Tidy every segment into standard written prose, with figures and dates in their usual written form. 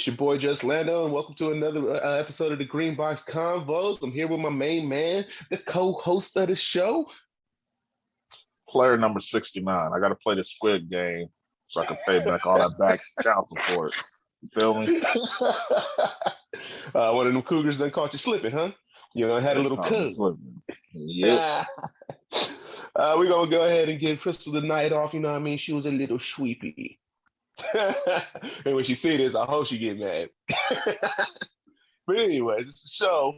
It's your boy Just Lando, and welcome to another episode of the Greenbox Convos. I'm here with my main man, the co-host of the show. Player number 69. I got to play the Squid Game so I can pay back all that back child support. You feel me? One of them cougars done caught you slipping, huh? You know, I had a They little caught me cug. slipping. Yep. We're going to go ahead and give Crystal the night off. You know what I mean? She was a little sweepy. And when she see this, I hope she get mad. But anyways, it's a show,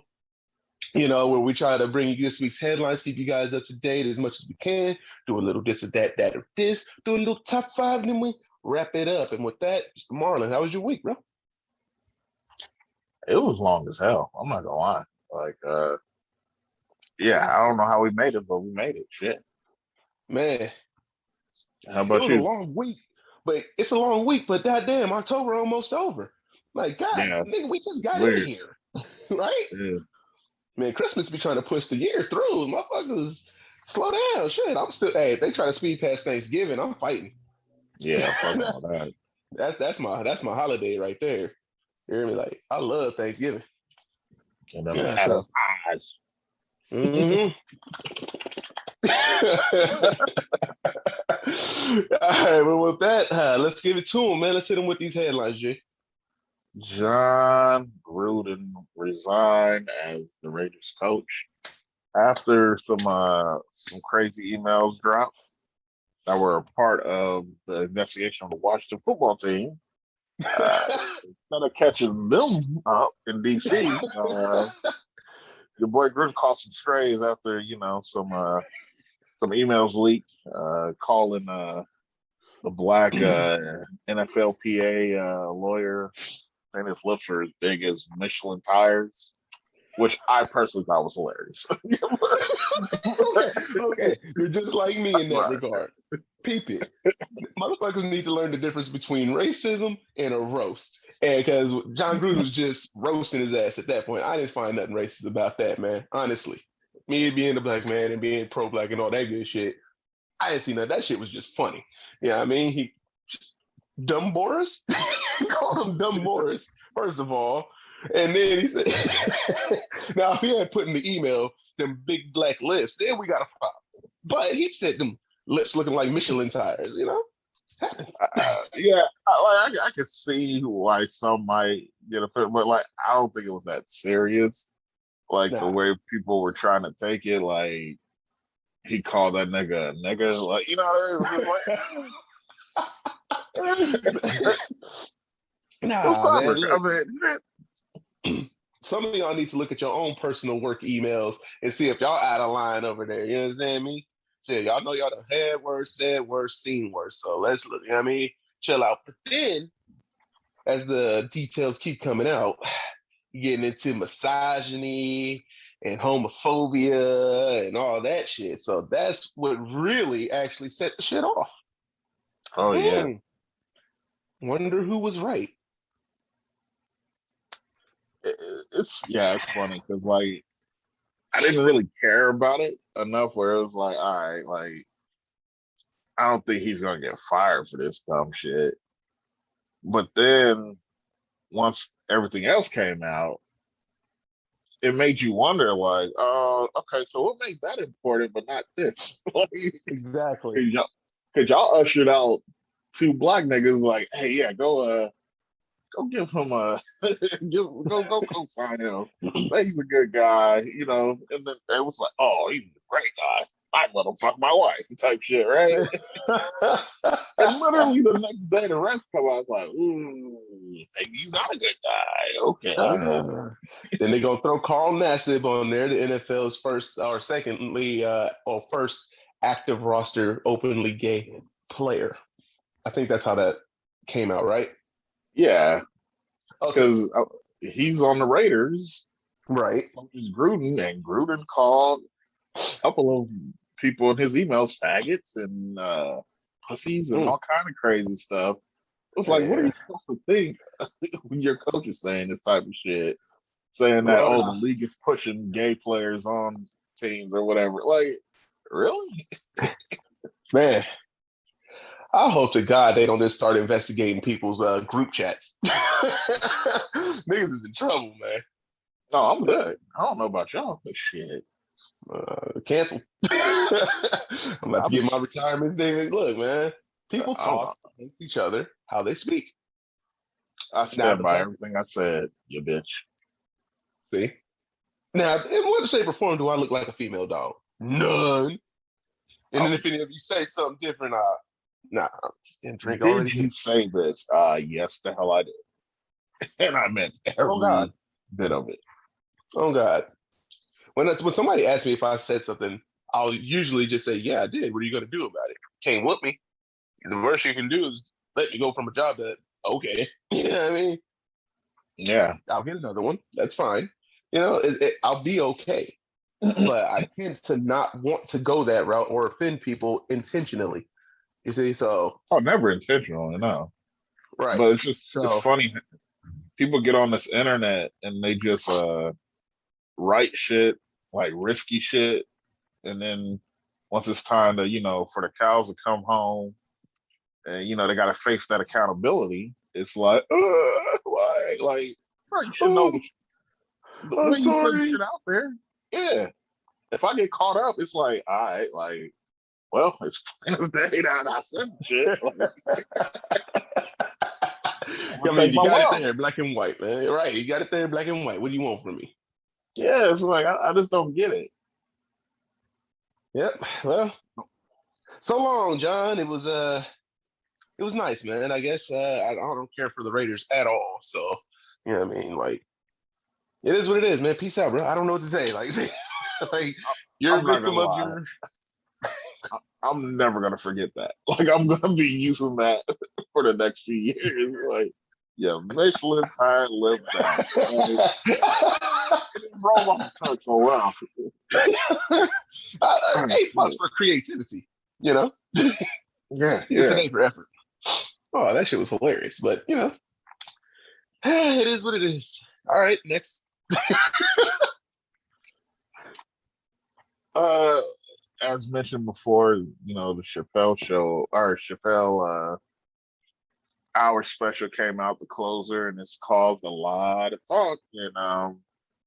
where we try to bring you this week's headlines, keep you guys up to date as much as we can, do a little this or that, that or this, do a little top five, and then we wrap it up. And with that, Mr. Marlon, how was your week, bro? It was long as hell. I'm not gonna lie. Yeah, I don't know how we made it, but we made it. Shit. Man, How it about was a you? long week, but it's a long week, but goddamn, October almost over. Like, God, Yeah, nigga, we just it's got in weird. here, right? Yeah, Man, Christmas be trying to push the year through. Motherfuckers, slow down. Shit, I'm still. Hey, if they try to speed past Thanksgiving, I'm fighting. yeah, fuck all that. that's my holiday right there. You hear me? Like, I love Thanksgiving. And then Yeah. Adam So. eyes. Mm-hmm. All right. Well, with that, let's give it to him, man. Let's hit him with these headlines, Jay. John Gruden resigned as the Raiders coach after some crazy emails dropped that were a part of the investigation of the Washington football team. Instead of catching them up in DC, your boy Gruden caught some strays after some emails leaked, calling the black NFLPA lawyer saying his lips are as big as Michelin tires, which I personally thought was hilarious. Okay, you're just like me in that regard. Peep it. Motherfuckers need to learn the difference between racism and a roast. And because John Gruden was just roasting his ass at that point, I didn't find nothing racist about that, man. Honestly, me being a black man and being pro-black and all that good shit, I didn't see nothing. That shit was just funny. Yeah, I mean, he dumb Boris called him dumb Boris first of all, and then he said, "Now if he had put in the email them big black lips, then we got a problem." But he said them lips looking like Michelin tires, happens. I could see why some might get offended, but I don't think it was that serious. The Nah. way people were trying to take it, he called that nigga a nigga, it was it was Nah, man. clever. I Look, mean, some of y'all need to look at your own personal work emails and see if y'all out of line over there. You understand me? Shit, y'all know y'all done had worse, said worse, seen worse. So let's look. You know what I mean? Chill out. But then, as the details keep coming out, getting into misogyny and homophobia and all that shit. So that's what really actually set the shit off. oh yeah. Hmm. Wonder who was right. It's funny because I didn't really care about it enough where it was all right, I don't think he's gonna get fired for this dumb shit. But then once everything else came out, it made you wonder, oh, okay, so what made that important but not this? Exactly. Could y'all ushered out two black niggas hey, yeah, go give him a go sign him. Say he's a good guy, and then it was oh, he's a great guy. I let him fuck my wife type shit, right? And literally the next day the rest come out, ooh, maybe he's not a good guy. Okay. Then they're gonna throw Carl Nassib on there, the NFL's first or secondly or first active roster openly gay player. I think that's how that came out, right? Yeah, Okay. because he's on the Raiders. Right. Gruden, and Gruden called a couple of people in his emails faggots and pussies and all kind of crazy stuff. It was what are you supposed to think when your coach is saying this type of shit? Saying that, the league is pushing gay players on teams or whatever. Really? Man, I hope to God they don't just start investigating people's group chats. Niggas is in trouble, man. No, I'm good. I don't know about y'all, but shit. Cancel. I'm about I'll to be. get my retirement savings. Look, man, people talk against each other how they speak. I Now, stand the by fact, everything I said, you bitch. see, now, in what shape or form do I look like a female dog? None. And then Oh, if any of you say something different, nah, just didn't drink did already. you say this? Yes, the hell I did. And I meant Oh God, every bit of it. oh God. When somebody asks me if I said something, I'll usually just say, "Yeah, I did. What are you gonna do about it? Can't whoop me. The worst you can do is let me go from a job that okay. You know what I mean? Yeah. I'll get another one. That's fine. I'll be okay. But I tend to not want to go that route or offend people intentionally. You see, so Oh, never intentionally, no. right. But it's So funny. People get on this internet and they just write shit, like risky shit. And then once it's time to, for the cows to come home and, they got to face that accountability, it's like, why? Like, bro, you should know oh, the I'm way you put sorry. shit out there. Yeah. If I get caught up, it's like, all right, like, well, it's plain as day that I said shit. I'm I gonna take mean, you my got it there, loss. black and white, man. Right, you got it there, black and white. What do you want from me? Yeah, it's like I just don't get it. Yep. Well, so long, John. It was nice, man. I guess I don't care for the Raiders at all. So, you know what I mean? Like, it is what it is, man. Peace out, bro. I don't know what to say. Like, like you're a I'm not gonna victim of lie. your. I'm never gonna forget that. Like I'm gonna be using that for the next few years. Like, yeah, Michelin tire lift that. Like, it didn't roll off the tongue so well. A+ for creativity. You know, Yeah, it's an yeah. A for effort. Oh, that shit was hilarious. But it is what it is. All right, next. Uh, as mentioned before, the Chappelle show or Chappelle hour special came out, the closer, and it's caused a lot of talk. And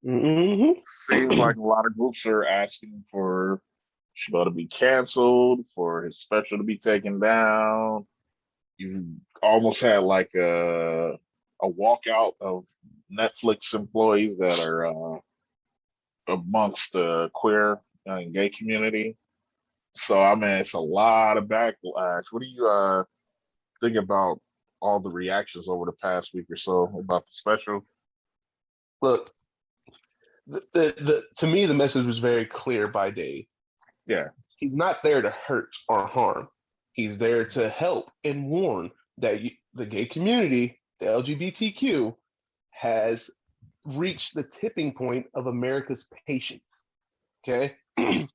Mm-hmm. seems like a lot of groups are asking for Chappelle to be canceled, for his special to be taken down. You've almost had like a walkout of Netflix employees that are amongst the queer and gay community. So I mean, it's a lot of backlash. What do you think about all the reactions over the past week or so about the special? Look, to me, the message was very clear by day. Yeah. He's not there to hurt or harm. He's there to help and warn that the gay community, the LGBTQ, has reached the tipping point of America's patience. Okay?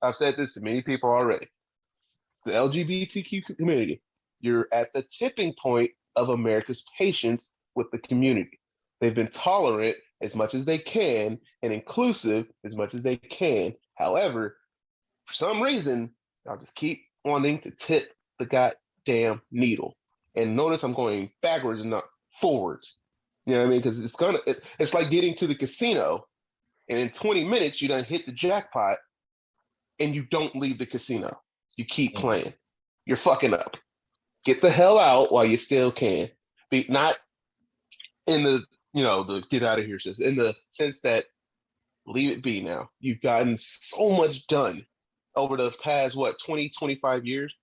I've said this to many people already. The LGBTQ community, you're at the tipping point of America's patience with the community. They've been tolerant as much as they can and inclusive as much as they can. However, for some reason, I'll just keep wanting to tip the goddamn needle. And notice I'm going backwards and not forwards. You know what I mean? Because it's like getting to the casino, and in 20 minutes you done hit the jackpot, and you don't leave the casino. You keep Mhm. playing. You're fucking up. Get the hell out while you still can. Be not in the get out of here sense, in the sense that leave it be now. You've gotten so much done over the past 20, 25 years.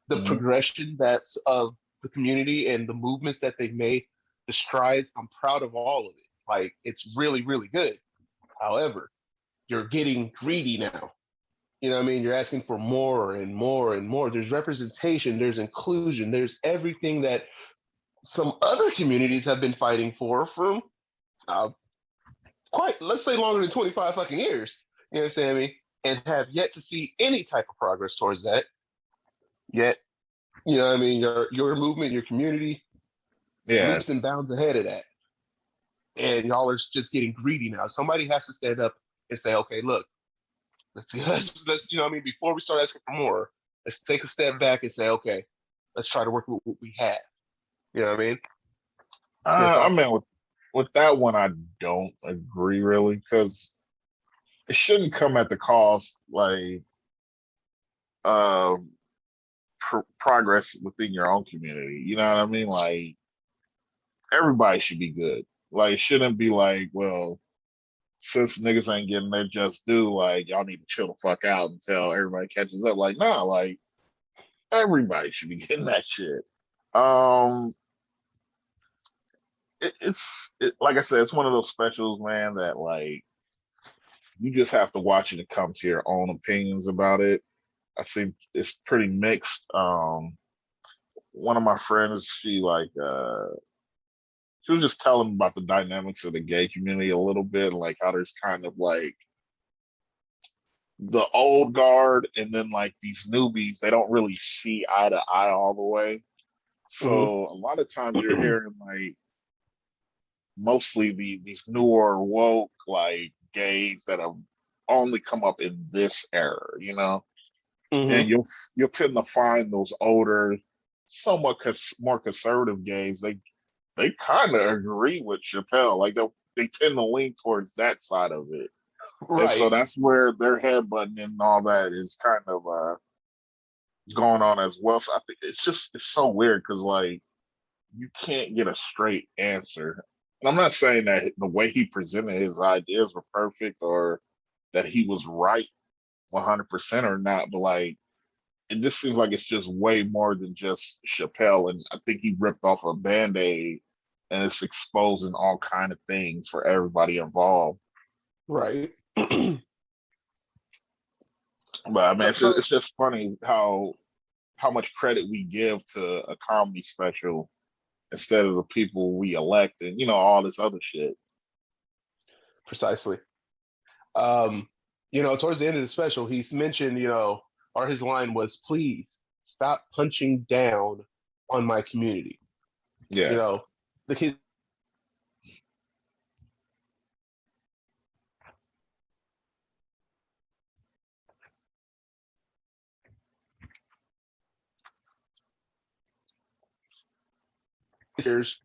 The Mhm. progression that's of the community and the movements that they've made, the strides, I'm proud of all of it. Like it's really, really good. However, you're getting greedy now. You know what I mean? You're asking for more and more and more. There's representation, there's inclusion, there's everything that some other communities have been fighting for uh, quite, let's say, longer than 25 fucking years. You know what I'm saying? I mean, and have yet to see any type of progress towards that. Yet, you know what I mean? Your movement, your community, Yeah. leaps and bounds ahead of that. And y'all are just getting greedy now. Somebody has to stand up and say, okay, look, let's you know what I mean, before we start asking for more, let's take a step back and say, okay, let's try to work with what we have. You know what I mean? Your I thoughts? mean, with that one, I don't agree really because it shouldn't come at the cost like uh progress within your own community. You know what I mean? Like everybody should be good. Like it shouldn't be like, well, since niggas ain't getting their just due, like y'all need to chill the fuck out until everybody catches up. Like, nah, like everybody should be getting that shit. Um, like I said, it's one of those specials, man, that like you just have to watch it and come to your own opinions about it. I think it's pretty mixed. One of my friends, she was just telling me about the dynamics of the gay community a little bit, like how there's kind of like the old guard and then like these newbies, they don't really see eye to eye all the way. Hmm. So a lot of times you're hearing like mostly these newer woke like gays that have only come up in this era, you know, and Hmm. you'll tend to find those older, somewhat more conservative gays. They kind of agree with Chappelle, like they tend to lean towards that side of it, and so Right. that's where their headbutting and all that is kind of going on as well. So I think it's so weird because like you can't get a straight answer. And I'm not saying that the way he presented his ideas were perfect or that he was right 100% or not, but like it just seems like it's just way more than just Chappelle. And I think he ripped off a band-aid and it's exposing all kind of things for everybody involved. Right. But I mean, so, so it's just funny how much credit we give to a comedy special instead of the people we elect and all this other shit. precisely. Um, towards the end of the special, he's mentioned, or his line was, "Please stop punching down on my community." You Yeah, know, the kids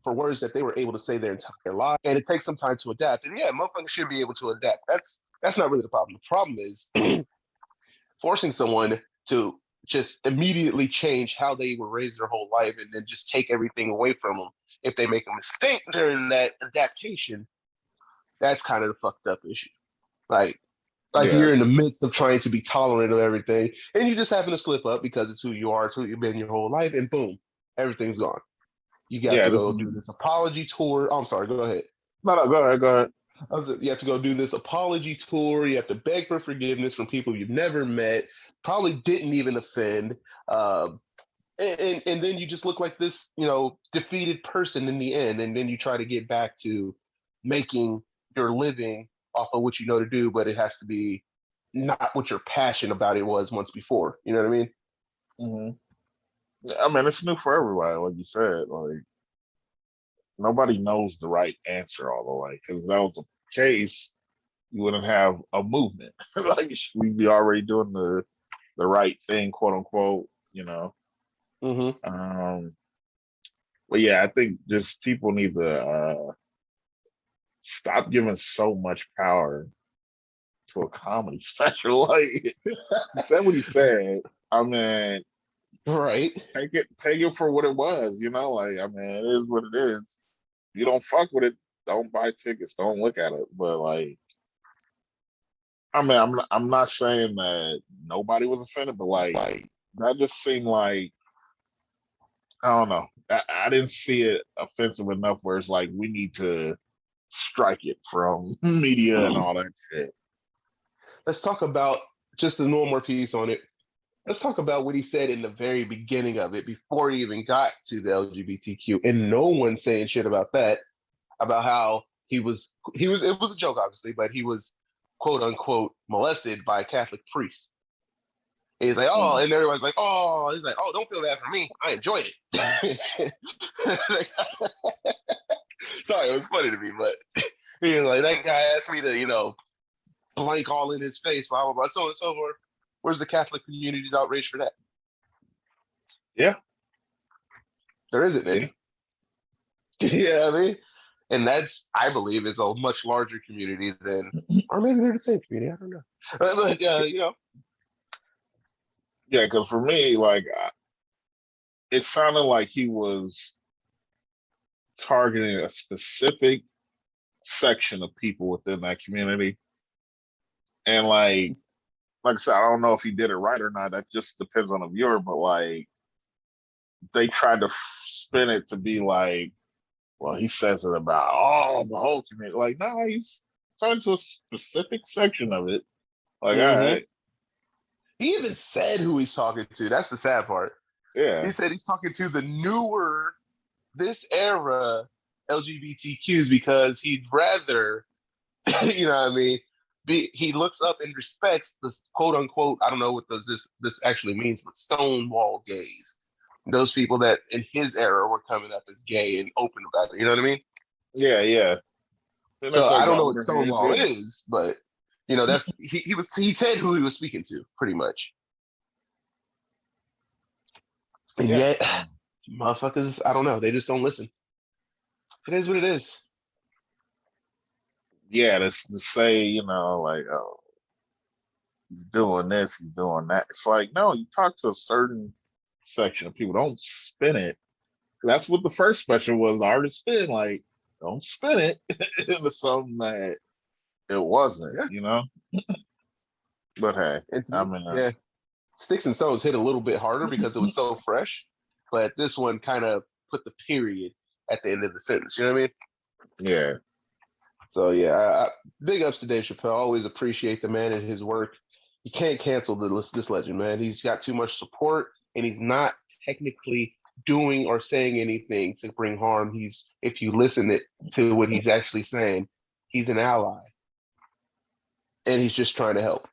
for words that they were able to say their entire life, and it takes some time to adapt. And yeah, motherfuckers should be able to adapt. That's not really the problem. The problem is forcing someone to just immediately change how they were raised their whole life and then just take everything away from them if they make a mistake during that adaptation. That's kind of the fucked up issue. Like like yeah, you're in the midst of trying to be tolerant of everything, and you just happen to slip up because it's who you are, it's who you've been your whole life, and boom, everything's gone. You got yeah. to This go is do this apology tour. Oh, I'm sorry, go ahead. no. Go ahead, go ahead. You have to go do this apology tour. You have to beg for forgiveness from people you've never met, probably didn't even offend. Um, and then you just look like this, defeated person in the end. And then you try to get back to making your living off of what you know to do, but it has to be not what your passion about it was once before. You know what I mean? Hmm. I mean, it's new for everybody, like you said. Like nobody knows the right answer all the way. Because if that was the case, you wouldn't have a movement. Like we'd be already doing the right thing, quote unquote. You know. Mm-hmm. Um, but yeah, I think just people need to stop giving so much power to a comedy special. Like he said what he said. I mean, Right. take it for what it was. Like I mean, it is what it is. If you don't fuck with it, don't buy tickets. Don't look at it. But like, I mean, I'm not saying that nobody was offended, but like that just seemed like I don't know. I didn't see it offensive enough where it's like we need to strike it from media and all that shit. Let's talk about just the normal piece on it. Let's talk about what he said in the very beginning of it before he even got to the LGBTQ. And no one saying shit about that, about how he was it was a joke obviously, but he was quote unquote molested by a Catholic priest. And he's like, oh, Mm. and everyone's like, oh, he's like, oh, don't feel bad for me. I enjoyed it. Sorry, it was funny to me, but he's like, that guy asked me to, blank all in his face, blah, blah, blah, so on and so forth. Where's the Catholic community's outrage for that? Yeah, There isn't Yeah. any. Yeah, I mean, and that's, I believe, is a much larger community than, or maybe they're the same community. I don't know, but Yeah, because for me, like, it sounded like he was targeting a specific section of people within that community. And like I said, I don't know if he did it right or not. That just depends on the viewer. But like, they tried to spin it to be like, well, he says it about all the whole community. Like, no, he's talking to a specific section of it. Like, all hmm right, he even said who he's talking to. That's the sad part. He yeah, said he's talking to the newer, this era LGBTQs because he'd rather, you know what I mean? He looks up and respects this quote unquote, I don't know what this actually means, but stonewall gays. Those people that in his era were coming up as gay and open about it. You know what I mean? yeah, yeah. And So that's I like the don't know what older heads, stonewall yeah, is, but that's he said who he was speaking to, pretty much. And yeah, yet, motherfuckers, I don't know, they just don't listen. It is what it is. yeah. To say, like, oh, he's doing this, he's doing that. It's like, no, you talk to a certain section of people. Don't spin it. That's what the first special was. The artist spin, like, don't spin it into something that it wasn't, Yeah. But hey, And to I me, mean, yeah, Sticks and Stones hit a little bit harder because it was so fresh, but this one kind of put the period at the end of the sentence. You know what I mean? yeah, So yeah, big ups to Dave Chappelle. Always appreciate the man and his work. You can't cancel this legend, man. He's got too much support, and he's not technically doing or saying anything to bring harm. If you listen to what he's actually saying, he's an ally, and he's just trying to help.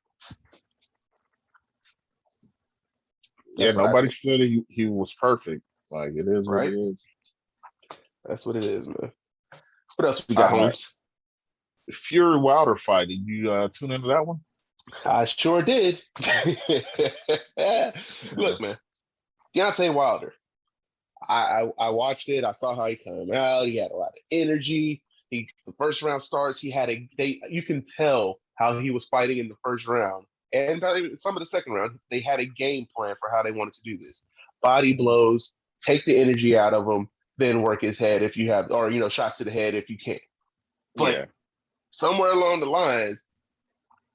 yeah. That's what I Nobody think. said he was perfect. Like, it is what it Right? is. That's what it is, man. What else we got, Uh, Holmes? Fury Wilder fight. Did you tune into that one? I sure did. Yeah, Look, man, Deontay Wilder. I watched it. I saw how he came out. He had a lot of energy. The first round starts. He had you can tell how he was fighting in the first round, and some of the second round. They had a game plan for how they wanted to do this. Body blows, take the energy out of him, then work his head if you have, or shots to the head if you can. But yeah, somewhere along the lines,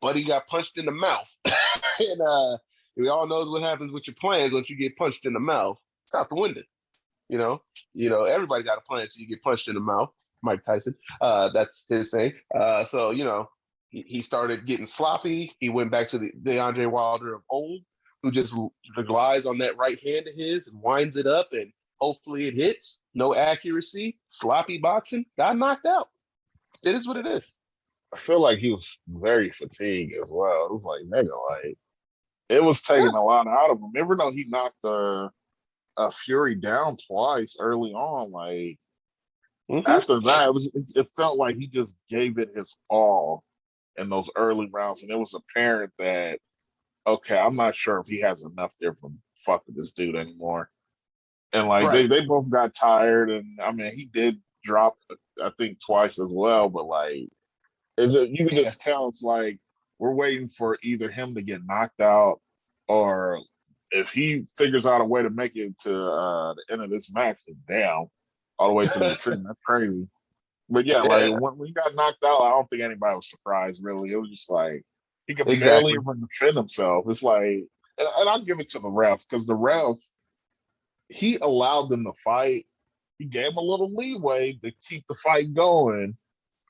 Buddy got punched in the mouth, and we all know what happens with your plans once you get punched in the mouth. It's out the window. You know, everybody got a plan until you get punched in the mouth. Mike Tyson, that's his saying. So he started getting sloppy. He went back to the DeAndre Wilder of old, who just relies on that right hand of his and winds it up, and hopefully it hits. No accuracy, sloppy boxing. Got knocked out. It is what it is. I feel like he was very fatigued as well. It was like, nigga, like, it was Yeah. taking a lot out of him. Even though he knocked Fury down twice early on, like, Mm-hmm. after that, it felt like he just gave it his all in those early rounds, and it was apparent that, okay, I'm not sure if he has enough there for fuck with this dude anymore. And like, they Right. they both got tired, and I mean, he did drop, I think, twice as well, but like, you can Yeah. just tell it's like we're waiting for either him to get knocked out, or if he figures out a way to make it to the end of this match, then damn, all the way to the decision. That's crazy. But yeah, like, Yeah. when he got knocked out, I don't think anybody was surprised really. It was just like he could barely Exactly. even defend himself. It's like, and I'll give it to the ref, because the ref, he allowed them to fight. He gave him a little leeway to keep the fight going.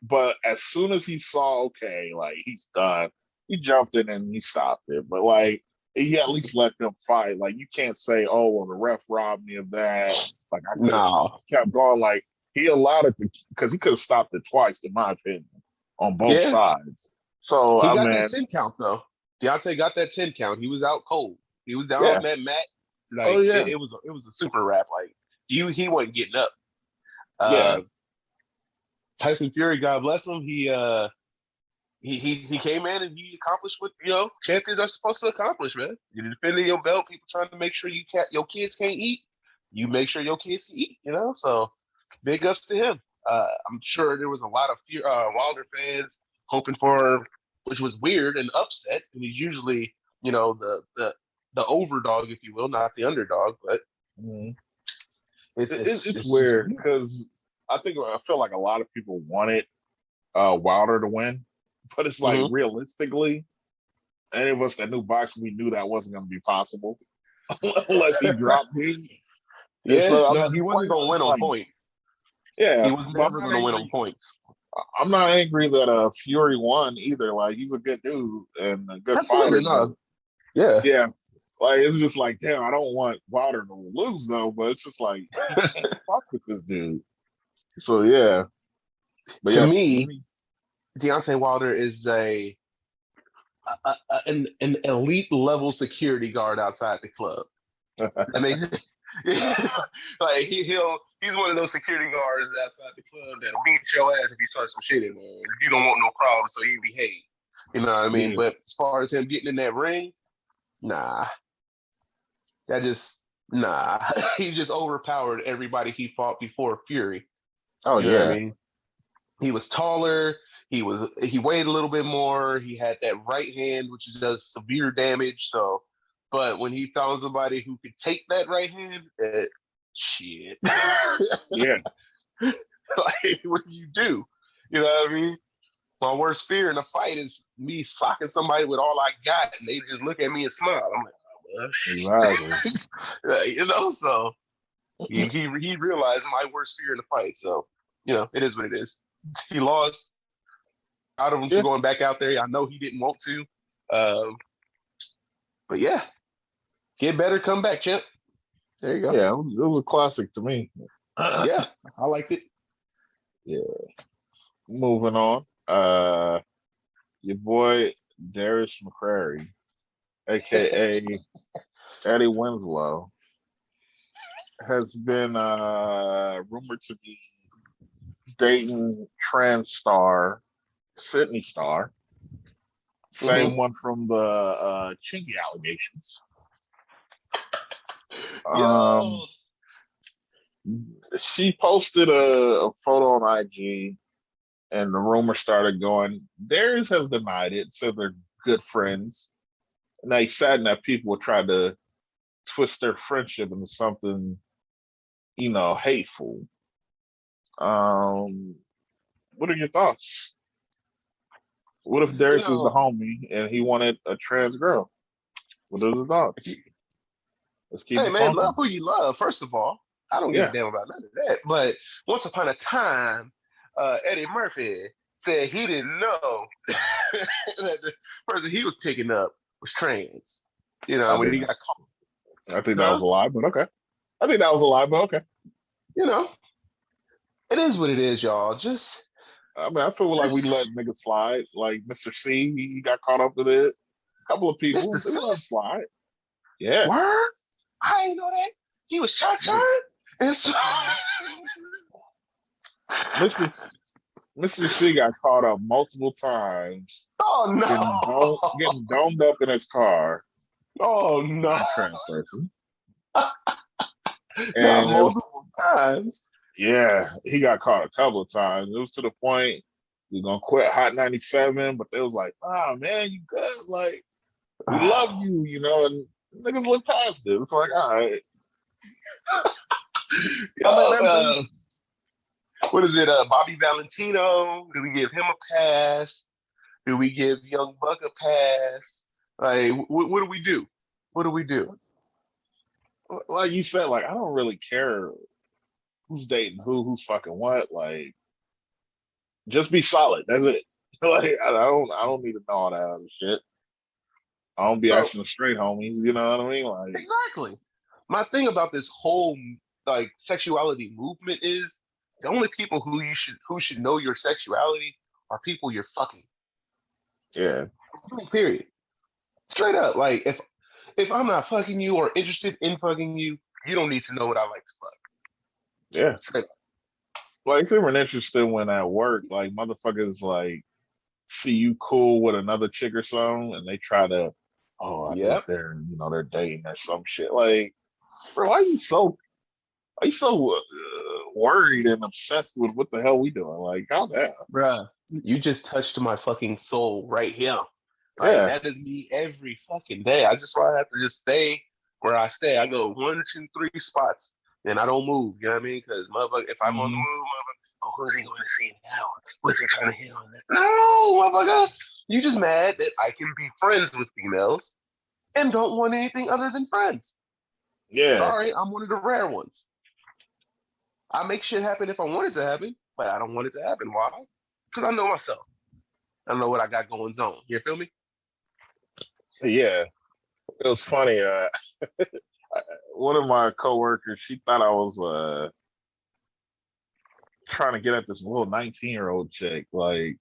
But as soon as he saw, okay, like, he's done, he jumped in and he stopped it. But like, he at least let them fight. Like, you can't say, oh, well, the ref robbed me of that. Like, I could have No. kept going. Like, he allowed it to, because he could have stopped it twice, in my opinion, on both Yeah. sides. So He I got that mean, 10 count though. Deontay got that 10 count. He was out cold. He was down yeah, on that mat. oh Like yeah, it was a super rap. Like he wasn't getting up. yeah, Uh Tyson Fury, God bless him, he came in and he accomplished what champions are supposed to accomplish, man. You're defending your belt, people trying to make sure your kids can't eat. you make sure your kids can eat, you know? So big ups to him. I'm sure there was a lot of Wilder fans hoping for, which was weird and upset. And he's usually, the overdog, if you will, not the underdog. But Mhm. It's it's just weird weird. because I feel like a lot of people wanted Wilder to win, but it's like Hmm. realistically, any of us that knew boxing, we knew that wasn't going to be possible unless he dropped me. And Yeah, so I no, mean, he the wasn't fight going to win was on like, points. He yeah, was but I'm never not going to win on angry. points. I'm not angry that Fury won either. Like he's a good dude and a good fighter, Absolutely but not. Yeah. yeah, like it's just like damn, I don't want Wilder to lose though, but it's just like you can't fuck with this dude. So yeah, but To yes, me, Deontay Wilder is an elite level security guard outside the club. That makes it. Like he's one of those security guards outside the club that'll beat your ass if you start some shit in there. You don't want no problem, so you behave. You know what I mean? yeah, But as far as him getting in that ring, nah, that just nah. He just overpowered everybody he fought before Fury. oh You know what I yeah, mean? He was taller. He weighed a little bit more. He had that right hand, which does severe damage. So, but when he found somebody who could take that right hand, shit, yeah, like what do you do? You know what I mean? My worst fear in a fight is me socking somebody with all I got, and they just look at me and smile. I'm like, oh, well, exactly. shit. So he realized my worst fear in the fight. So it is what it is. He lost. Proud of him for Yeah, going back out there. I know he didn't want to, um, but yeah, get better, come back, champ. There you go. yeah, it was a classic to me. Yeah, I liked it. Yeah, moving on. Your boy Darius McCrary, aka Eddie Winslow, has been rumored to be dating trans star Sydney Star, Mm-hmm. same one from the Chingy allegations. Yo, Um, she posted a photo on IG, and the rumor started going. Darius has denied it, said they're good friends, and they said that people would try to twist their friendship into something, hateful. Um, what are your thoughts? What if you Darius is the know, homie and he wanted a trans girl? What are the thoughts? Let's keep hey it man, funky. love who you love. First of all, I don't give a Yeah, damn about none of that. But once upon a time, Eddie Murphy said he didn't know that the person he was picking up was trans. I When think he got that's. caught, I think that was huh? a lie, but okay. I think that was a lie, but okay. You know, it is what it is, y'all. Just, I mean, I feel like we just let niggas slide. Like Mr. C, he got caught up with it. A couple of Mr. people, they C. let him slide. Yeah, Word? I ain't know that. He was cha-cha. And so, Mr. Mr. C got caught up multiple times, oh no. getting domed up in his car Oh by no. a trans person, Not and it was multiple times. yeah, he got caught a couple of times. It was to the point we're gonna quit Hot 97, but they was like, "Ah, man, you good? Like, we love you, and niggas look past it. It's like, all right, I mean, Yo, that brings what is it? Bobby Valentino? Do we give him a pass? Do we give Young Buck a pass? Like, what do we do? What do we do? like you said, like I don't really care who's dating who's fucking what. Like, just be solid. That's it. Like, I don't need to know all that other shit. I don't be So asking the straight homies. You know what I mean? Like, exactly. My thing about this whole like sexuality movement is the only people who should know your sexuality are people you're fucking. yeah, Period. Straight up. Like if I'm not fucking you or interested in fucking you, you don't need to know what I like to fuck. yeah. Straight up. Like, it's even interesting when at work, like motherfuckers like see you cool with another chick or something, and they try to, oh, I think Yep. they're dating or some shit. Like, bro, why are you so? he's so worried and obsessed with what the hell we doing. Like, calm down. Bruh, you just touched my fucking soul right here. Like Yeah. that is me every fucking day. I just want to have to just stay where I stay. I go 1, 2, 3 spots and I don't move. You know what I mean? Because motherfucker, if I'm on the Hmm. move, motherfucker, oh, who's he going to see now? What's he trying to hit on that? No, motherfucker. You just mad that I can be friends with females and don't want anything other than friends. Yeah. Sorry, I'm one of the rare ones. I make shit happen if I want it to happen, but I don't want it to happen. Why? Because I know myself. I know what I got going on. You feel me? Yeah. It was funny. One of my coworkers, she thought I was trying to get at this little 19-year-old chick. Like,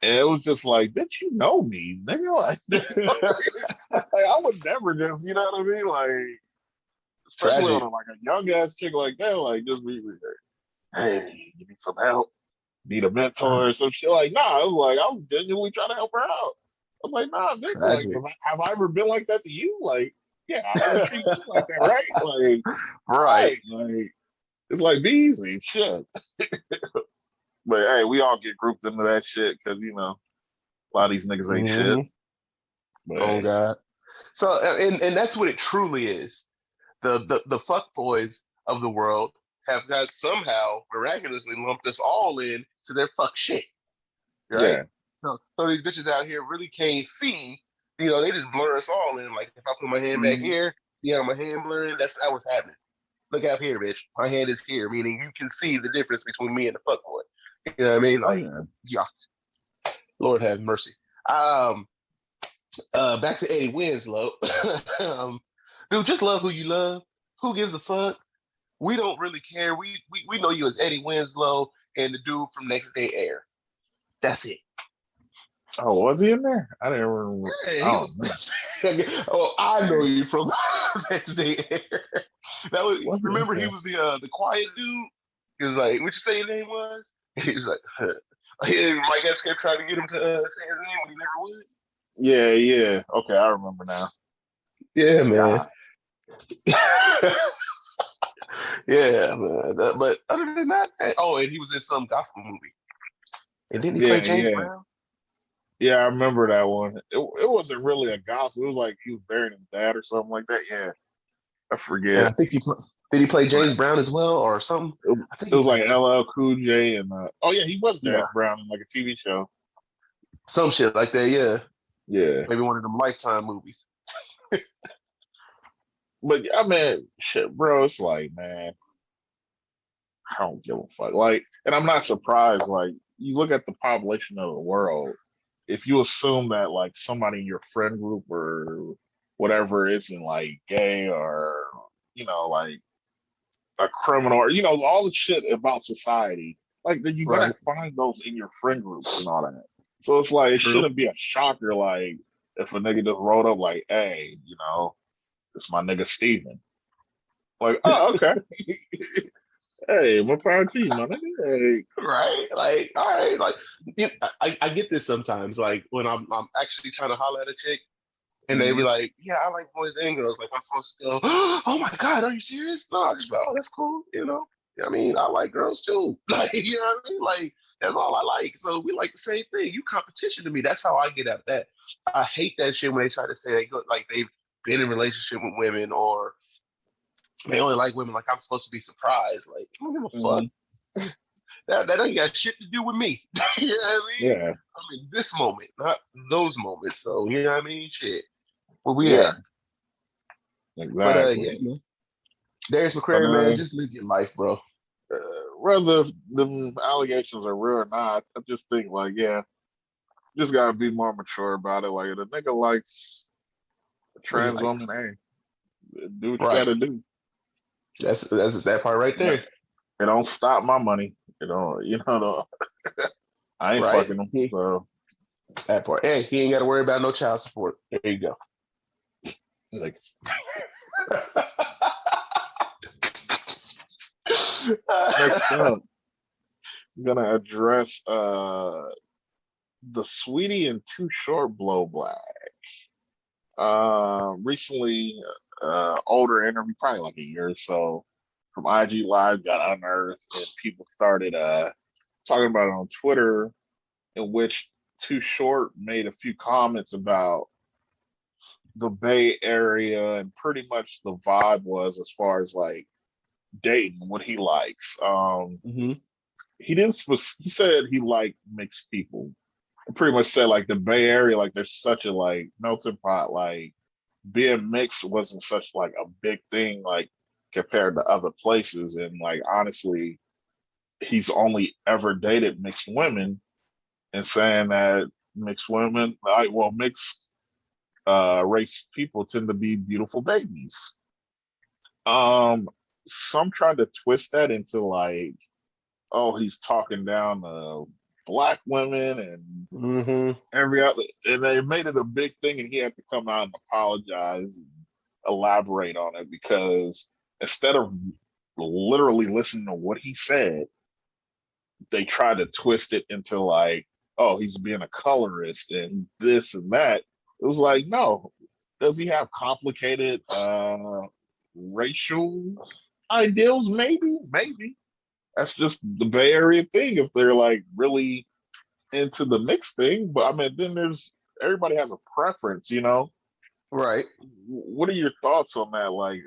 and it was just like, bitch, you know me, nigga. Like, I would never just, you know what I mean? Like, especially on Tragic. like a young ass chick like that, like just be like, hey, you need some help? Need a mentor or some shit? Like, nah, I was like, I was genuinely trying to help her out. I was like, nah, bitch, like, Tragic. have I ever been like that to you? Like, yeah, I would treat you like that, right? Like, Right. right, like, it's like be easy, shit. But hey, we all get grouped into that shit because a lot of these niggas ain't shit. Hmm. But Oh hey, God. So and that's what it truly is. The fuck boys of the world have got somehow miraculously lumped us all in to their fuck shit. Right? yeah, So these bitches out here really can't see. They just blur us all in. Like if I put my hand back mhm. here, see how my hand blurring? That's how it's happening. Look out here, bitch. My hand is here, meaning you can see the difference between me and the fuck boy. You know what I mean? Oh Like, yeah, yeah, Lord have mercy. Back to Eddie Winslow. Dude, just love who you love. Who gives a fuck? We don't really care. We know you as Eddie Winslow and the dude from Next Day Air. That's it. oh, was he in there? I didn't remember. Yeah, I he don't was. know. Oh, I know you from Next Day Air. That was. Was he? Remember, he Okay. was the quiet dude. He was like, "What you say your name was?" He was like, huh. Mike Epps kept trying to get him to say his name, but he never would. Yeah, yeah. Okay, I remember now. Yeah, man. God, Yeah, man. But other than that, oh, and he was in some gospel movie. And didn't he play yeah, James yeah, Brown? yeah. I remember that one. It wasn't really a gospel. It was like he was burying his dad or something like that. Yeah, I And forget. I think did he play But James Brown as well or something? I think it he was played. like LL Cool J and oh yeah, he was Yeah, James Brown in like a TV show. some shit like that. Yeah, Yeah, maybe one of them Lifetime movies. but I mean, shit, bro. It's like, man, I don't give a fuck. Like, and I'm not surprised. Like, you look at the population of the world. If you assume that like somebody in your friend group or whatever isn't like gay or like a criminal or all the shit about society, like then you're gonna Right. find those in your friend groups and all that. So it's like it True. shouldn't be a shocker like if a nigga just rolled up like, hey, it's my nigga Steven. Like, oh, okay. Hey, more power to you, my nigga. Hey. Right. Like, all right. Like, I get this sometimes. Like when I'm actually trying to holler at a chick. And they be Mhm. like, yeah, I like boys and girls. Like, I'm supposed to go, oh my God, are you serious? No, I just go, oh, that's cool. I mean, I like girls too. Like, you know what I mean? Like, that's all I like. So we like the same thing. You competition to me. That's how I get at that. I hate that shit when they try to say they go, like they've been in a relationship with women or they only like women. Like, I'm supposed to be surprised. Like, I don't give a fuck. Mhm. That ain't got shit to do with me. You know what I mean? Yeah, I'm in this moment, not those moments. So, you know what I mean? Shit. Where we yeah, at? But exactly. yeah, man. Darius But McCrary, man, just live your life, bro. whether the allegations are real or not, I just think like, yeah, just gotta be more mature about it. Like, if a nigga likes a What he trans woman, likes. hey, do what you Right. gotta do. That's that part right No, there. it don't stop my money. It don't, I ain't Right. fucking them. So, That part. Hey, he ain't got to worry about no child support. There you go. like, next up, I'm gonna address the Sweetie and Too Short blow black. Recently, older interview, probably like a year or so. from IG Live got unearthed, and people started talking about it on Twitter, in which Too Short made a few comments about the Bay Area and pretty much the vibe was as far as like dating what he likes. Mm-hmm. He didn't. He said he liked mixed people. Pretty much said like the Bay Area, like there's such a like melting pot. Like being mixed wasn't such like a big thing, like compared to other places. And like honestly, he's only ever dated mixed women, and saying that mixed women, like well, mixed race people tend to be beautiful babies. Some tried to twist that into like, oh, he's talking down black women and Mm-hmm. every other, and they made it a big thing, and he had to come out and apologize and elaborate on it because instead of literally listening to what he said, they tried to twist it into like, oh, he's being a colorist and this and that. It was like, no, does he have complicated racial ideals? Maybe, maybe. That's just the Bay Area thing if they're like really into the mix thing. But I mean, then there's everybody has a preference, you know. Right. What are your thoughts on that? Like,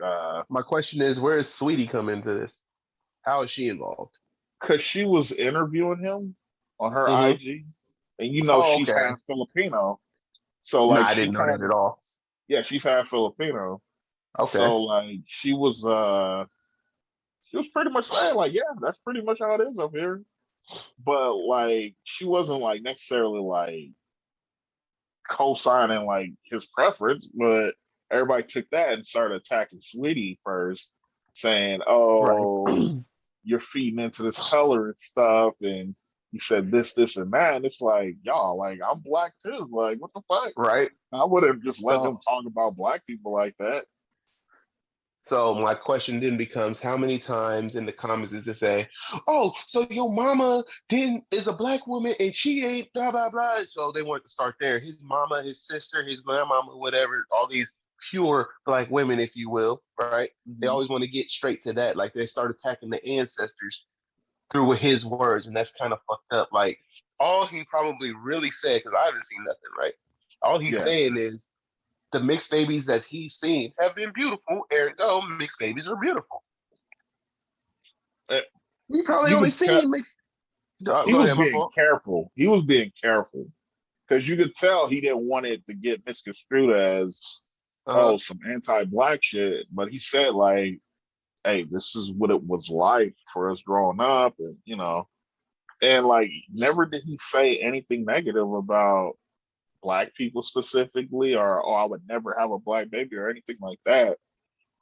My question is, where does Sweetie come into this? How is she involved? cause she was interviewing him on her Mm-hmm. IG, and you know Oh, she's okay. half Filipino, so No, like I she didn't know kind that at of, all. yeah, she's half Filipino, Okay. so like she was pretty much saying like, yeah, that's pretty much how it is up here, but like she wasn't like necessarily like co-signing like his preference, but everybody took that and started attacking Sweetie first, saying, Right. "Oh, you're feeding into this color and stuff," and he said this, this, and that. And it's like, y'all, like I'm black too. Like, what the fuck? Right. I wouldn't just let him So, talk about black people like that. so my question then becomes, how many times in the comments is it say, "Oh, so your mama didn't is a black woman and she ain't blah blah blah." So they want to start there. His mama, his sister, his grandmama, whatever, all these pure black women, if you will, right? They Mm-hmm. always want to get straight to that. Like they start attacking the ancestors through his words, and that's kind of fucked up. Like all he probably really said, because I haven't seen nothing, right? All he's Yeah. saying is the mixed babies that he's seen have been beautiful. Ergo, mixed babies are beautiful. Uh, He probably You only could tell seen mixed. he Go was ahead, my being fault. careful. He was being careful because you could tell he didn't want it to get misconstrued as, Uh huh. oh, some anti-black shit. But he said like, hey, this is what it was like for us growing up, and and like never did he say anything negative about black people specifically, or oh, I would never have a black baby or anything like that.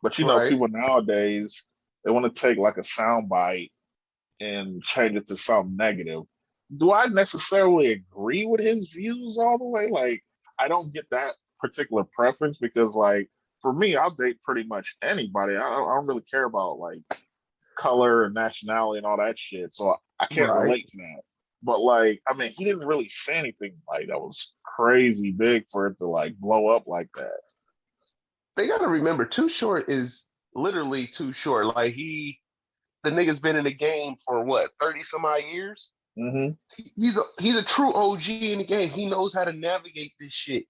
But Right. people nowadays they want to take like a sound bite and change it to something negative. Do I necessarily agree with his views all the way? Like, I don't get that particular preference because, like, for me, I'll date pretty much anybody. I don't really care about like color and nationality and all that shit. So I can't Right. relate to that. But like, I mean, he didn't really say anything like that was crazy big for it to like blow up like that. They got to remember, Too Short is literally too short. Like the nigga's been in the game for what 30 some odd years. Mm-hmm. He's a true OG in the game. He knows how to navigate this shit.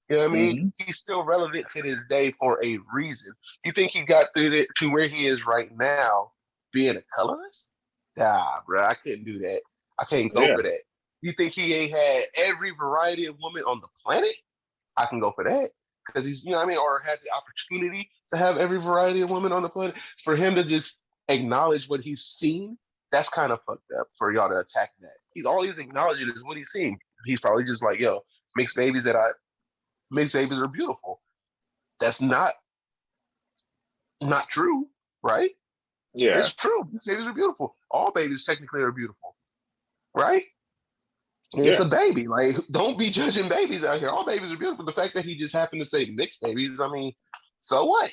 You know what I mean? Mm-hmm. He's still relevant to this day for a reason. You think he got through it to where he is right now, being a colorist? Nah, bro, I couldn't do that. I can't go Yeah, for that. You think he ain't had every variety of women on the planet? I can go for that because he's, you know what I mean, or had the opportunity to have every variety of women on the planet. For him to just acknowledge what he's seen, that's kind of fucked up for y'all to attack that. He's all he's acknowledging is what he's seen. He's probably just like, yo, mixed babies that I mixed babies are beautiful. That's not true, right? yeah, It's true. Mixed babies are beautiful. All babies technically are beautiful, right? It's yeah, a baby. Like, don't be judging babies out here. All babies are beautiful. The fact that he just happened to say mixed babies, I mean, so what?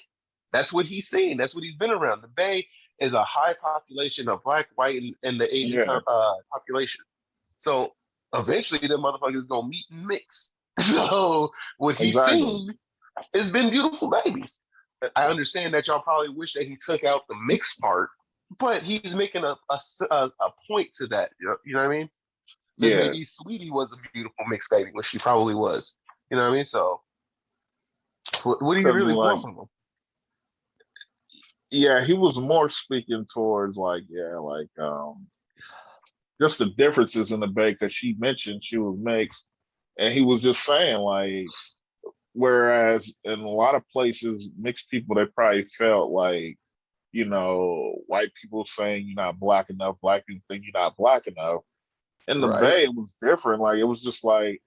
That's what he's seen. That's what he's been around. The Bay is a high population of black, white, and the Asian yeah. population. So eventually, the motherfuckers gonna meet and mix. So what he's Exactly. seen has been beautiful babies. I understand that y'all probably wish that he took out the mix part, but he's making a point to that. You know what I mean? Because Yeah, maybe Sweetie was a beautiful mix baby, which she probably was. You know what I mean? So, what do you because really want like, from him? yeah, he was more speaking towards like, just the differences in the Bay because she mentioned she was mixed, and he was just saying like, whereas in a lot of places, mixed people they probably felt like, white people saying you're not black enough, black people think you're not black enough. In the Right. Bay, it was different. Like it was just like,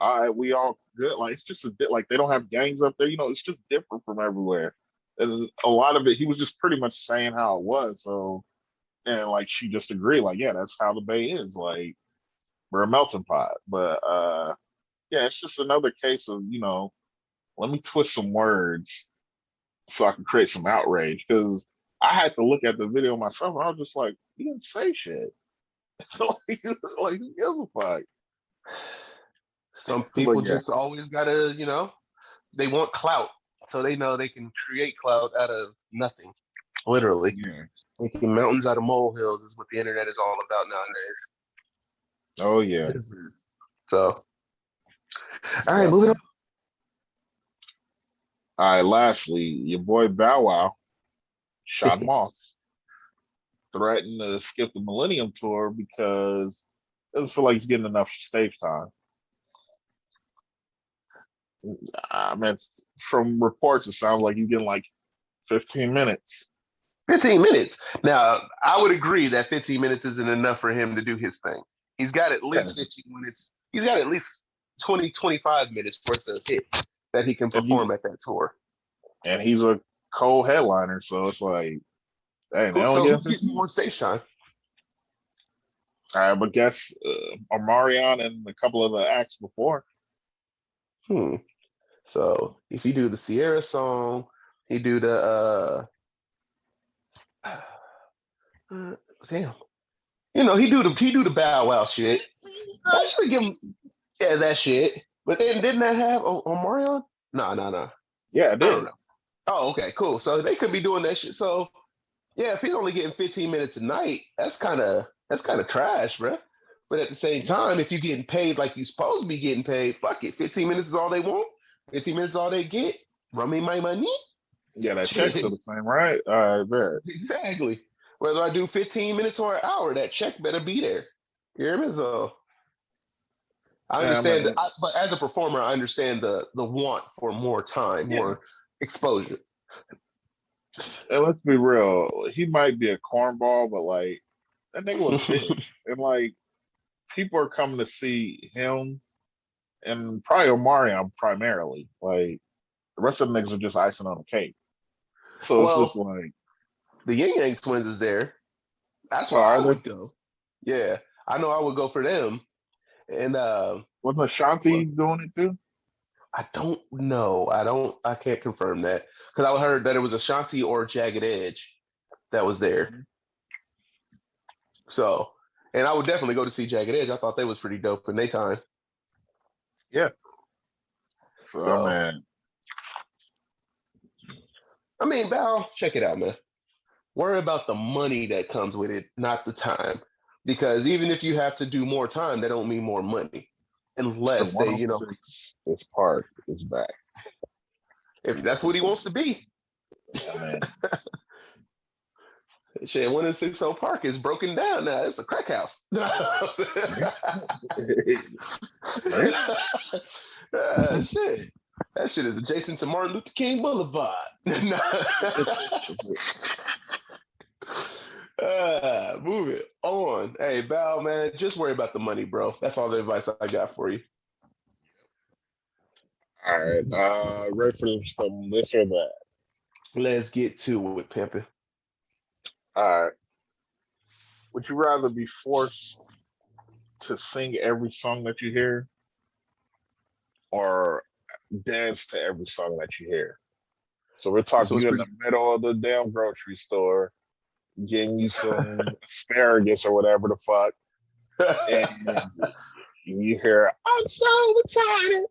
all right, we all good. Like it's just a bit like they don't have gangs up there. It's just different from everywhere. And a lot of it, he was just pretty much saying how it was. So and like she just agreed, like, yeah, that's how the Bay is. Like we're a melting pot. But yeah, it's just another case of, let me twist some words so I can create some outrage. Because I had to look at the video myself and I was just like, he didn't say shit. like who gives a fuck? Some But people yeah, just always gotta, they want clout, so they know they can create clout out of nothing. Literally, yeah. making mountains out of molehills is what the internet is all about Oh yeah. nowadays. So, all right, moving on. Definitely. All right, lastly, your boy Bow Wow shot Moss, threatened to skip the Millennium Tour because it doesn't feel like he's getting enough stage time. I mean, from reports, it sounds like he's getting like 15 minutes. 15 minutes. Now, I would agree that 15 minutes isn't enough for him to do his thing. He's got at Yeah. least 15 minutes. He's got at least 20, 25 minutes worth of hits that he can And he perform at that tour. and he's a co-headliner, so it's like, hey, they only So get who's getting 15. more stage time? All right, but guess Omarion and a couple of the acts before. Hmm. So if he do the Sierra song, he do the uh damn. He do the Bow Wow shit. That should give him that shit. But then didn't that have Omarion? No, no, no. Yeah, it I don't did. know. Oh, okay, cool. So they could be doing that shit. So yeah, if he's only getting 15 minutes a night, that's kind of trash, bro. But at the same time, if you're getting paid like you're supposed to be getting paid, fuck it. 15 minutes is all they want. 15 minutes is all they get. Run me my money. Yeah, that check's still Shit. the same, right? All right, bet. Exactly. Whether I do 15 minutes or an hour, that check better be there. You hear me? So I Yeah, I understand, mean, but as a performer, I understand the want for more time, yeah. more exposure. And let's be real, he might be a cornball, but like that nigga was big, and like people are coming to see him and probably Omarion primarily. Like the rest of the niggas are just icing on the cake. So it's just Well, like, the Yang Yang Twins is there. That's oh, where are I they? would go. Yeah, I know I would go for them. And Wasn't Ashanti well, doing it too? I don't know. I can't confirm that because I heard that it was Ashanti or Jagged Edge that was there. Mhm. So, and I would definitely go to see Jagged Edge. I thought they was pretty dope in their time. Yeah. So I So, mean, I mean, Val, check it out, man. Worry about the money that comes with it, not the time. Because even if you have to do more time, that don't mean more money. Mr. Unless they, 106 is Park is back. if that's what he wants to be. Yeah, man. Shit, 160 Park is broken down now. It's a crack house. Shit. That shit is adjacent to Martin Luther King Boulevard. Move it on. Hey, Val, man, just worry about the money, bro. That's all the advice I got for you. All right. Ready for this or that? Let's get to it, pimping. All right. Would you rather be forced to sing every song that you hear or dance to every song that you hear? So we're This talking was you in the pretty. middle of the damn grocery store, getting you some asparagus or whatever the fuck, and you hear, I'm so excited.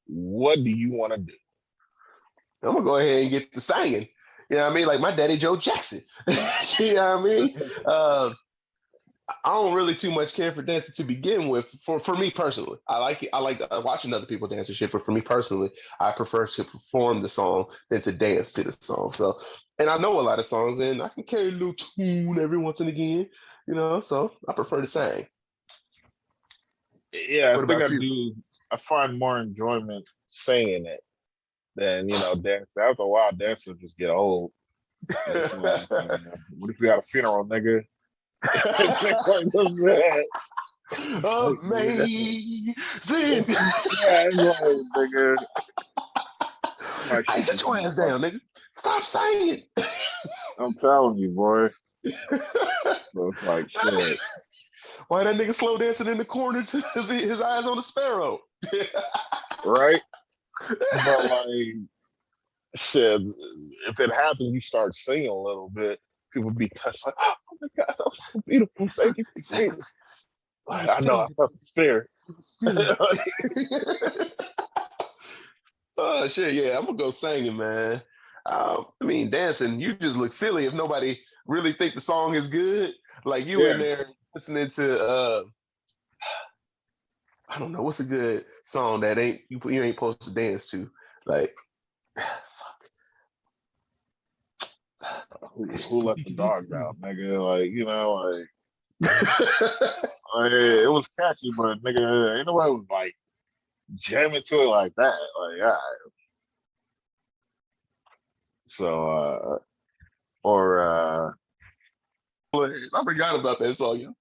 What do you want to do? I'm gonna go ahead and get the singing. You know what I mean? Like my daddy Joe Jackson. You know what I mean? Uh, I don't really too much care for dancing to begin with. For me personally, I like it. I like watching other people dance and shit. But for me personally, I prefer to perform the song than to dance to the song. So, and I know a lot of songs, and I can carry a little tune every once and again. You know, so I prefer to sing. Yeah, I What think I about you? do. I find more enjoyment saying it than dancing. After a while, dancing just get old. It's like, what if you had a funeral, nigga? Things like that. It's like, yeah, Amazing. yeah, it's like, nigga, my Hey, shit sit just your be ass like, down, nigga. Stop saying I'm telling you, boy. it. So it's like, shit, Why that nigga slow dancing in the corner to his eyes on the sparrow? right? But like, shit, if it happens, you start singing a little bit, people be touched, like, oh my God, that was so beautiful. Thank you for singing. Exactly. Like, I know, I felt the spirit. Spirit. Oh shit, yeah, I'm gonna go singing, man. I mean, dancing. You just look silly if nobody really think the song is good. Like you in Yeah, there listening to I don't know what's a good song that ain't you ain't supposed to dance to. Like, who let the dogs out, nigga? Like, like, it was catchy, but nigga, ain't nobody was like jamming to it like that. Like, yeah. So, or I forgot about that song. Yo.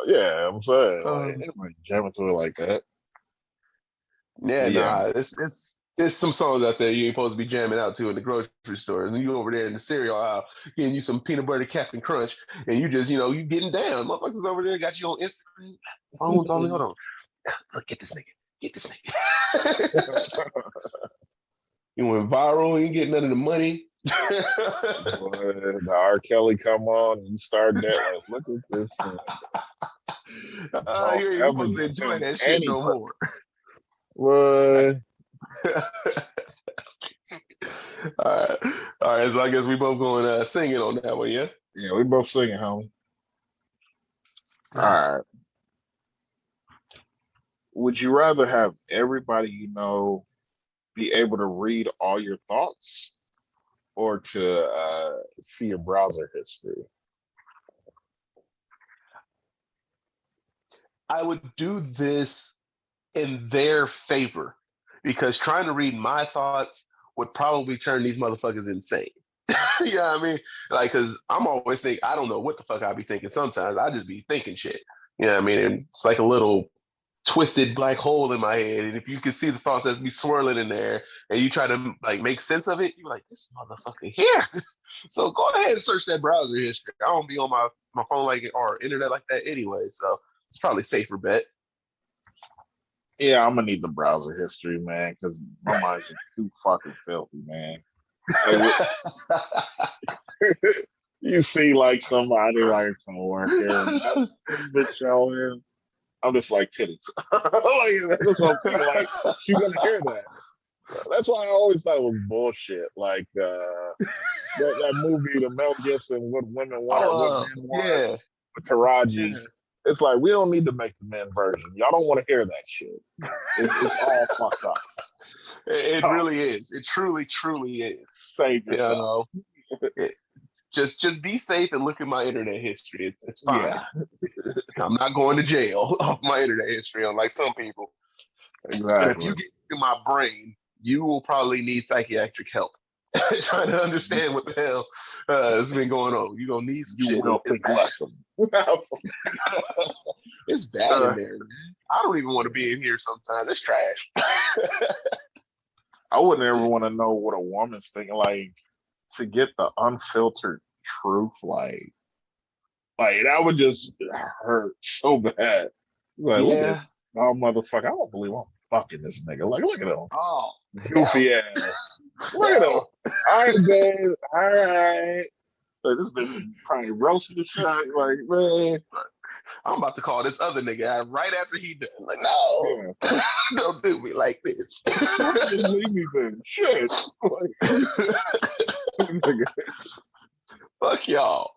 yeah, I'm saying like Um, ain't nobody jamming to it like that. yeah, But yeah, nah, it's some songs out there you ain't supposed to be jamming out to in the grocery store, and you over there in the cereal aisle getting you some peanut butter Captain Crunch, and you just you getting down. Motherfuckers over there got you on Instagram, phones on me. Hold on, look, get this nigga, get this nigga. You went viral, you ain't getting none of the money. the R. Kelly come on and you start that like, look at this. Don't You ain't ever supposed to give enjoy him that shit any no pussy. more. What? All right. So I guess we both going singing on that one, yeah. Yeah, we both singing, homie. All right. Would you rather have everybody you know be able to read all your thoughts or to see your browser history? I would do this in their favor because trying to read my thoughts would probably turn these motherfuckers insane. You know what I mean? Like, cause I'm always think I don't know what the fuck I be thinking. Sometimes I just be thinking shit. You know what I mean? And it's like a little twisted black hole in my head. And if you can see the thoughts that's be swirling in there and you try to like make sense of it, you're like, this motherfucker here. So go ahead and search that browser history. I don't be on my phone like or internet like that anyway. So it's probably safer bet. Yeah, I'm gonna need the browser history, man, because my mind's just too fucking filthy, man. Like what you see, like somebody like a coworker, bitch showing. I'm just like titties. Like that's what I'm thinking. Like she's gonna hear that. That's why I always thought it was bullshit. Like that movie, the Mel Gibson, What Women Want or What Oh, Men Want, yeah. with Taraji. Yeah. It's like we don't need to make the men version. Y'all don't want to hear that shit. It's all fucked up. It Oh, really is. It truly, truly is. save You yourself. know, it, just be safe and look at my internet history. It's fine. Yeah, I'm not going to jail off my internet history, unlike some people. But if you exactly. get in my brain, you will probably need psychiatric help. Trying to understand what the hell has been going on. You're gonna need some You shit. will It's think bad. less of me. It's bad in uh, there, man. I don't even want to be in here sometimes. It's trash. I wouldn't ever want to know what a woman's thinking. Like to get the unfiltered truth, like that would just hurt so bad. Like, look at Yeah. this oh motherfucker. I don't believe I'm fucking this nigga. Like, look at him. Oh, hell Goofy ass. Look at him. no. All right, babe. All right. Like, this bitch probably roasted the shit. Like, man. I'm about to call this other nigga out right after he done. Like, no, Yeah. don't do me like this. Just leave me then. Shit. Nigga, Fuck y'all.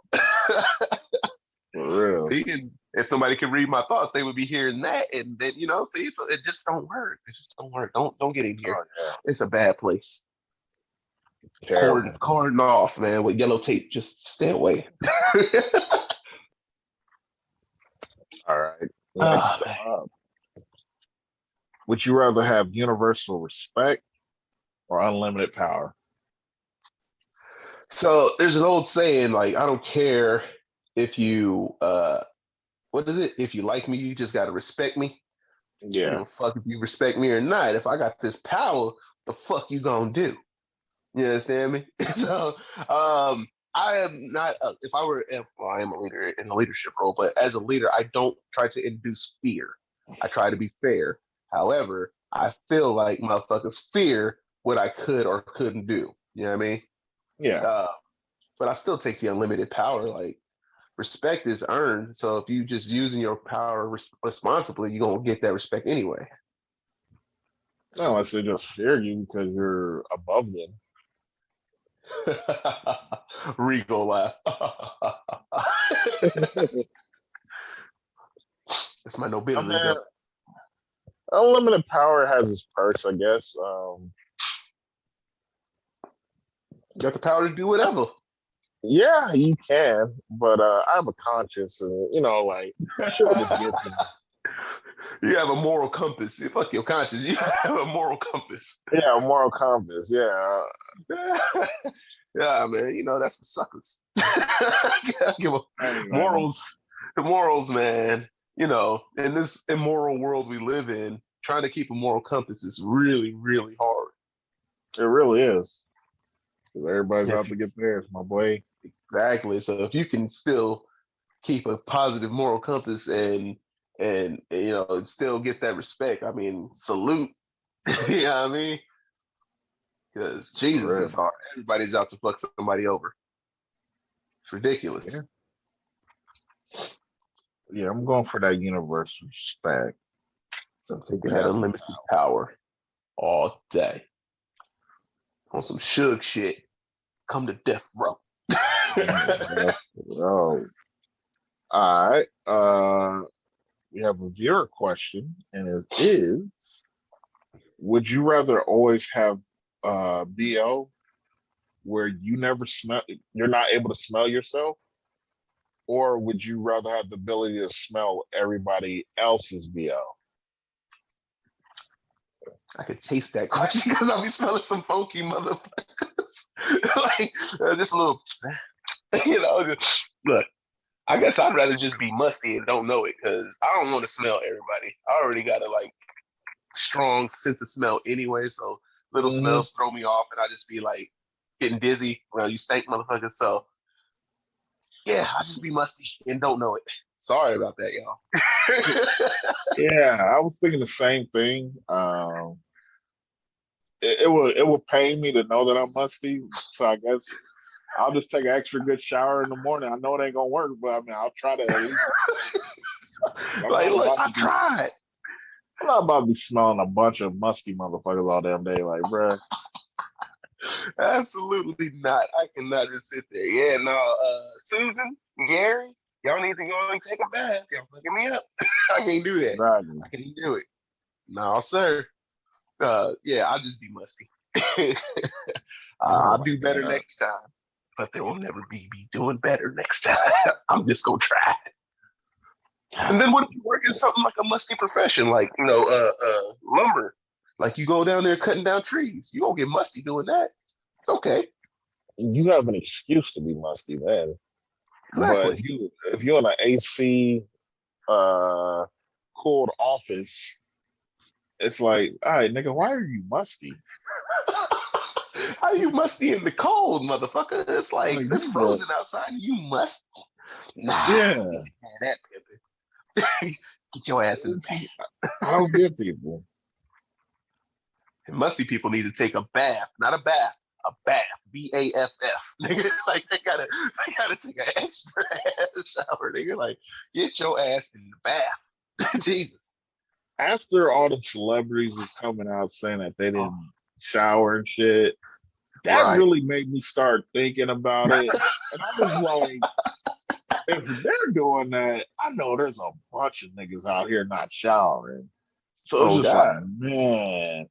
for real. See, and if somebody could read my thoughts, they would be hearing that, and then see, so it just don't work. It just don't work. Don't get in here. Oh, yeah. It's a bad place. Terrible. Cordon off, man, with yellow tape. Just stay away. All right. Next up. Would you rather have universal respect or unlimited power? So there's an old saying, like, I don't care if you what is it? If you like me, you just gotta respect me. I don't give Yeah. a fuck if you respect me or not. If I got this power, the fuck you gonna do? You understand me? So I am not if I were well, I am a leader in a leadership role, but as a leader, I don't try to induce fear. I try to be fair. However, I feel like motherfuckers fear what I could or couldn't do. You know what I mean? Yeah. But I still take the unlimited power. Like, respect is earned. So if you just using your power responsibly, you're gonna get that respect anyway. No, unless they just fear you because you're above them. Rico laugh. It's my I nobility. mean, unlimited power has its perks, I guess. You got the power to do whatever. Yeah, you can, but I have a conscience, and like shit just gets me. You have a moral compass. Fuck your conscience. You have a moral compass. Yeah, a moral compass. Yeah, Yeah, man. That's for suckers. Give anyway, morals. The morals, man. In this immoral world we live in, trying to keep a moral compass is really, really hard. it really is. 'Cause everybody's If out to get theirs, my boy. Exactly. So if you can still keep a positive moral compass and still get that respect, I mean, salute. You know what I mean? Because For Jesus real. is hard. Everybody's out to fuck somebody over. It's ridiculous. Yeah. Yeah, I'm going for that universal respect. I'm taking that unlimited power all day. On some Suge shit. Come to death row. Oh, all right. We have a viewer question, and it is: would you rather always have BO where you're not able to smell yourself, or would you rather have the ability to smell everybody else's BO? I could taste that question because I'll be smelling some funky motherfuckers. Like, just a little, look, I guess I'd rather just be musty and don't know it because I don't want to smell everybody. I already got a strong sense of smell anyway, so little smells throw me off and I just be like getting dizzy. Well, you stink, motherfucker. So yeah, I just be musty and don't know it. Sorry about that, y'all. Yeah, I was thinking the same thing. It would pain me to know that I'm musty, so I guess I'll just take an extra good shower in the morning. I know it ain't gonna work, but I mean, I'll try to at least. Like, look, I tried. I'm not about to be smelling a bunch of musty motherfuckers all damn day, like, bruh. Absolutely not. I cannot just sit there. Yeah, no, Susan, Gary, y'all need to go and take a bath. Y'all fucking me up. I can't do that. Exactly. I can't do it. No, sir. Yeah, I'll just be musty. I'll do better next time, but there will never be doing better next time. I'm just gonna try. And then what if you work in something like a musty profession, like lumber? Like you go down there cutting down trees, you gonna get musty doing that. It's okay. You have an excuse to be musty, man. Exactly. But if you're in an AC cooled office, it's like, all right, nigga, why are you musty? How you musty in the cold, motherfucker? It's like it's frozen outside. You must. Nah. Yeah. That get your ass in the paint. I don't get people. And musty people need to take a bath, not a bath, a bath, BAFF. Nigga, like they gotta take an extra ass shower. Nigga, like get your ass in the bath. Jesus. After all the celebrities was coming out saying that they Oh, didn't shower and shit, that right. really made me start thinking about it. And I was like, if they're doing that, I know there's a bunch of niggas out here not showering. So it's Oh just like, God. man,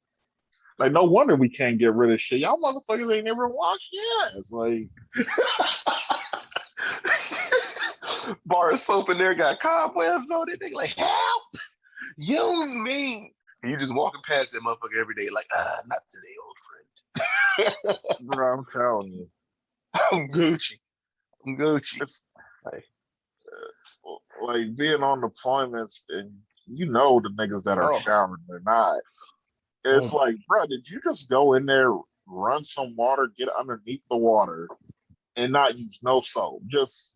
like no wonder we can't get rid of shit. Y'all motherfuckers ain't never washed your ass. Like, Bar of soap in there got cobwebs on it. They like, help! Use me. And you just walking past that motherfucker every day, like, not today, old friend. bro, I'm telling you, I'm Gucci. I'm Gucci. it's Like, like being on deployments and you know the niggas that are oh, showering, they're not. It's oh, like, bro, did you just go in there, run some water, get underneath the water, and not use no soap? Just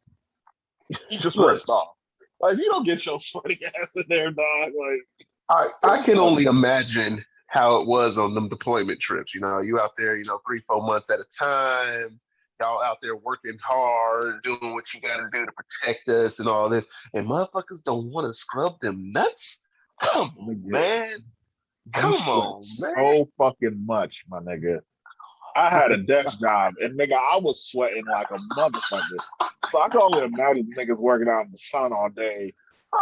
look, rinsed off. Like you don't get your sweaty ass in there, dog. Like I can only imagine how it was on them deployment trips. You know, you out there, 3, 4 months at a time. Y'all out there working hard, doing what you got to do to protect us and all this. And motherfuckers don't want to scrub them nuts. Come on, nigga, man. we Come sweat on, man. so fucking much, my nigga. I had a desk job and nigga, I was sweating like a motherfucker. So I can only imagine niggas working out in the sun all day and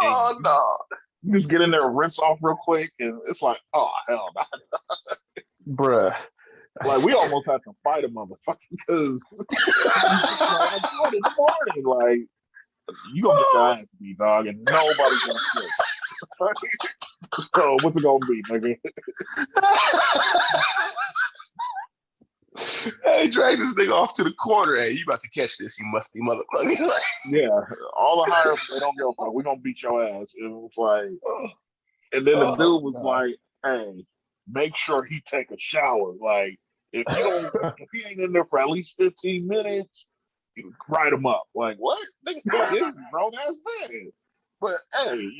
Oh no, you just get in there, rinse off real quick, and it's like, oh hell no. bruh. Like we almost had to fight a motherfucker because like I'm going in the morning, like you gonna get your ass beat, dog, and nobody's gonna slip. So what's it gonna be, nigga? Hey, drag this nigga off to the corner. Hey, you about to catch this, you musty motherfucker. Yeah, all the higher ups, they don't give a fuck. We gonna beat your ass. And it was like, and then the Oh, dude was God. like, hey, make sure he take a shower. Like if he ain't in there for at least 15 minutes, you write him up. Like what? Nigga, like this is a grown ass man. But hey,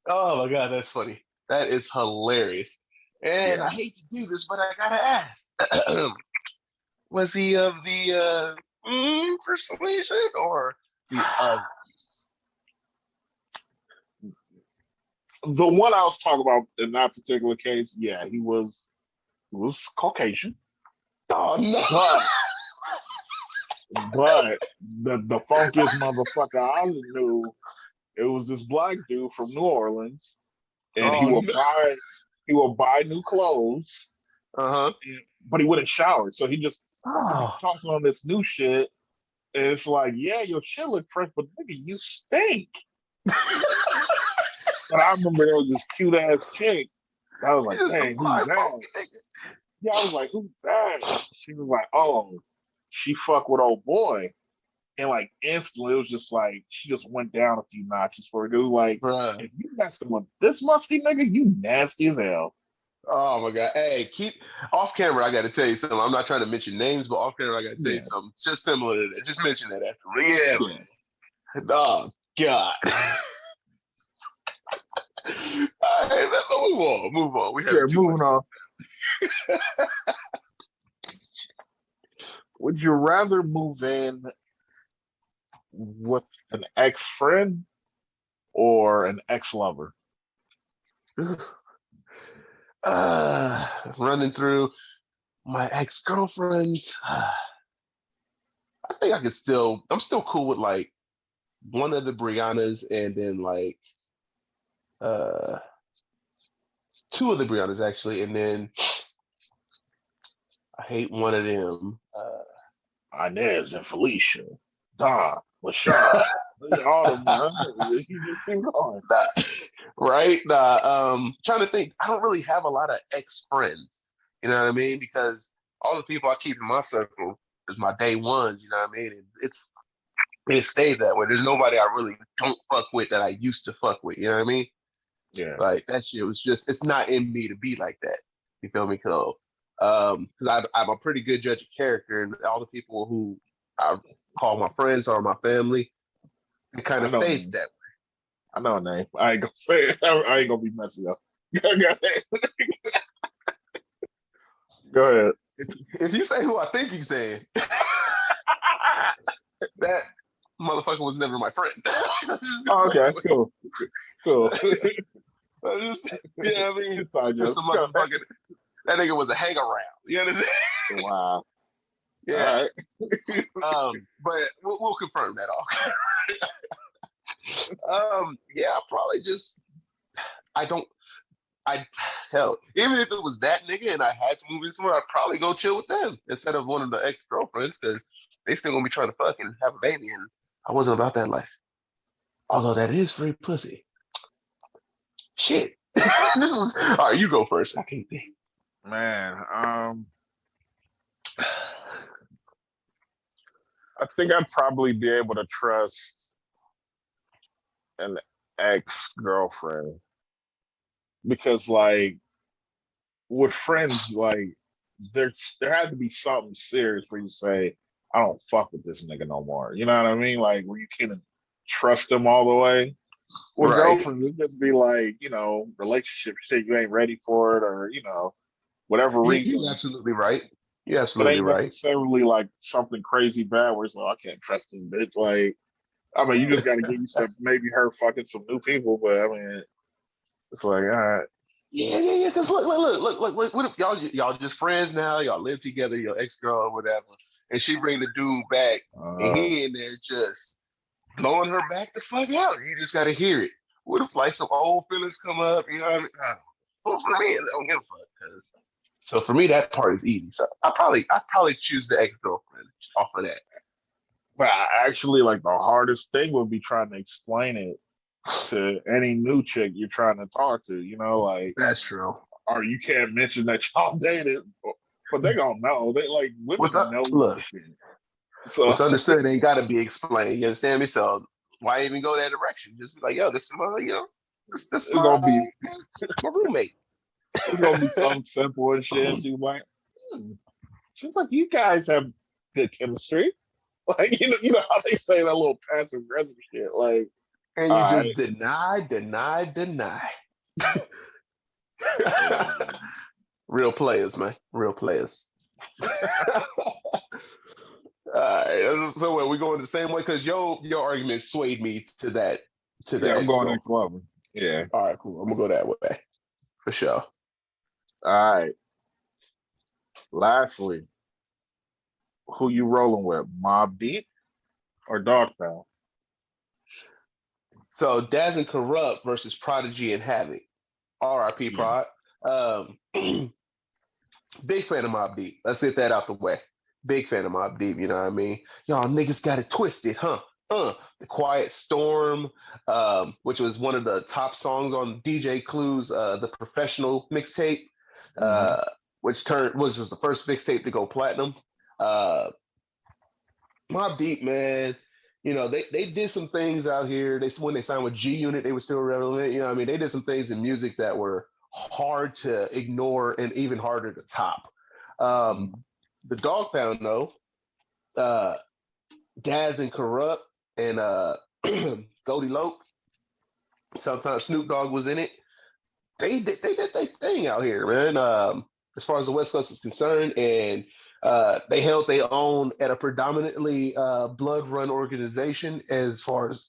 Oh my God, that's funny. That is hilarious. And yeah. I hate to do this, but I gotta ask. Was he of the persuasion or the others? The one I was talking about in that particular case, yeah, he was Caucasian, Oh no. but the funkiest motherfucker I knew, it was this black dude from New Orleans, and he Oh would no. buy he would buy new clothes, Uh-huh. but he wouldn't shower, so he'd be Oh. talking on this new shit, and it's like, yeah, your shit look fresh, but nigga, you stink. But I remember there was this cute ass chick. I was He's like, just a dang, who's fly that? funky nigga. Yeah, I was like, who's that? She was like, oh, she fuck with old boy. And like instantly, it was just like she just went down a few notches for a dude. Like, Bruh. if you messing with this musty nigga, you nasty as hell. Oh my God. Hey, keep off camera. I got to tell you something. I'm not trying to mention names, but off camera, I got to tell you Yeah, something just similar to that. Just mention that after. Yeah, yeah, man. Oh, God. All right, let's move on. Move on. We yeah. having too much. Moving on. Would you rather move in with an ex friend or an ex lover? Running through my ex girlfriends. I think I could still. I'm still cool with like one of the Briannas, and then like uh two of the Briannas actually, and then I hate one of them. Inez and Felicia, Don, LaShawn, all them. You just keep going. Right? Trying to think. I don't really have a lot of ex friends. You know what I mean? Because all the people I keep in my circle is my day ones. You know what I mean? It stayed that way. There's nobody I really don't fuck with that I used to fuck with. You know what I mean? Yeah, Like that shit was just. It's not in me to be like that. You feel me? Because I'm a pretty good judge of character, and all the people who I call my friends or my family, it kind I of know a stayed name. that I know a name. I ain't gonna say it. I ain't gonna be messy up. Go ahead. If you say who I think he's saying, that motherfucker was never my friend. Oh, okay, cool, cool. Just, yeah, I mean, Inside just a jokes. Go ahead. motherfucker. That nigga was a hang around. You understand? Wow. Yeah. All right. But we'll confirm that all. Yeah, I probably just I don't I hell, even if it was that nigga and I had to move in somewhere, I'd probably go chill with them instead of one of the ex girlfriends because they still gonna be trying to fuck and have a baby, and I wasn't about that life. Although that is free pussy. Shit. This was all right. You go first. I can't think. Man, I think I'd probably be able to trust an ex-girlfriend because, like, with friends, like, there had to be something serious where you say, I don't fuck with this nigga no more. You know what I mean? Like, where you can't trust them all the way. With Right. girlfriends, it just be like, relationship shit, you ain't ready for it, or, whatever You're reason. absolutely right. You're It absolutely ain't right. necessarily like something crazy bad where it's like, I can't trust this bitch. Like, I mean, you just got to get used to maybe her fucking some new people, but I mean, it's like, all right. Yeah. Because look. What if y'all just friends now? Y'all live together. Your ex girl or whatever, and she bring the dude back, and Uh, he in there just blowing her back the fuck out. You just got to hear it. What if like some old feelings come up? You know what I mean? Well, for me, I don't give a fuck. So for me, that part is easy. So I probably choose the ex girlfriend off of that. but actually, like, the hardest thing would be trying to explain it to any new chick you're trying to talk to, like, That's true. or you can't mention that y'all dated, but they gonna know. They like What's women up? know Look, this shit. So what's understood ain't got to be explained. You understand me? So why even go that direction? Just be like, yo, this is my, this is it's gonna be my roommate. it's gonna be something simple and shit. And she's like, seems like you guys have good chemistry. Like, you know how they say that little passive aggressive shit. Like, And all you right, just deny. Real players, man. Real players. All right. So what, we going the same way? Because your argument swayed me to the yeah, I'm ex going next girlfriend. level. Yeah. All right, cool. I'm gonna go that way for sure. All right. Lastly, who you rolling with? Mob Deep or Dog Pound? So Daz and Corrupt versus Prodigy and Havoc. R.I.P. Yeah. Prod. Um, big fan of Mob Deep. Let's get that out the way. Big fan of Mob Deep. You know what I mean? Y'all niggas got it twisted, huh? The Quiet Storm, which was one of the top songs on DJ Clue's The Professional mixtape, Mm-hmm. uh, which was the first mixtape to go platinum. Uh, Mob Deep, man. They did some things out here. When they signed with G Unit, they were still relevant. You know, what I mean, they did some things in music that were hard to ignore and even harder to top. Um, Mm-hmm. the Dog Pound, though, uh, Daz and Corrupt and Goldie Loke. Sometimes Snoop Dogg was in it. They did their thing out here, man. As far as the West Coast is concerned, and they held their own at a predominantly blood run organization. As far as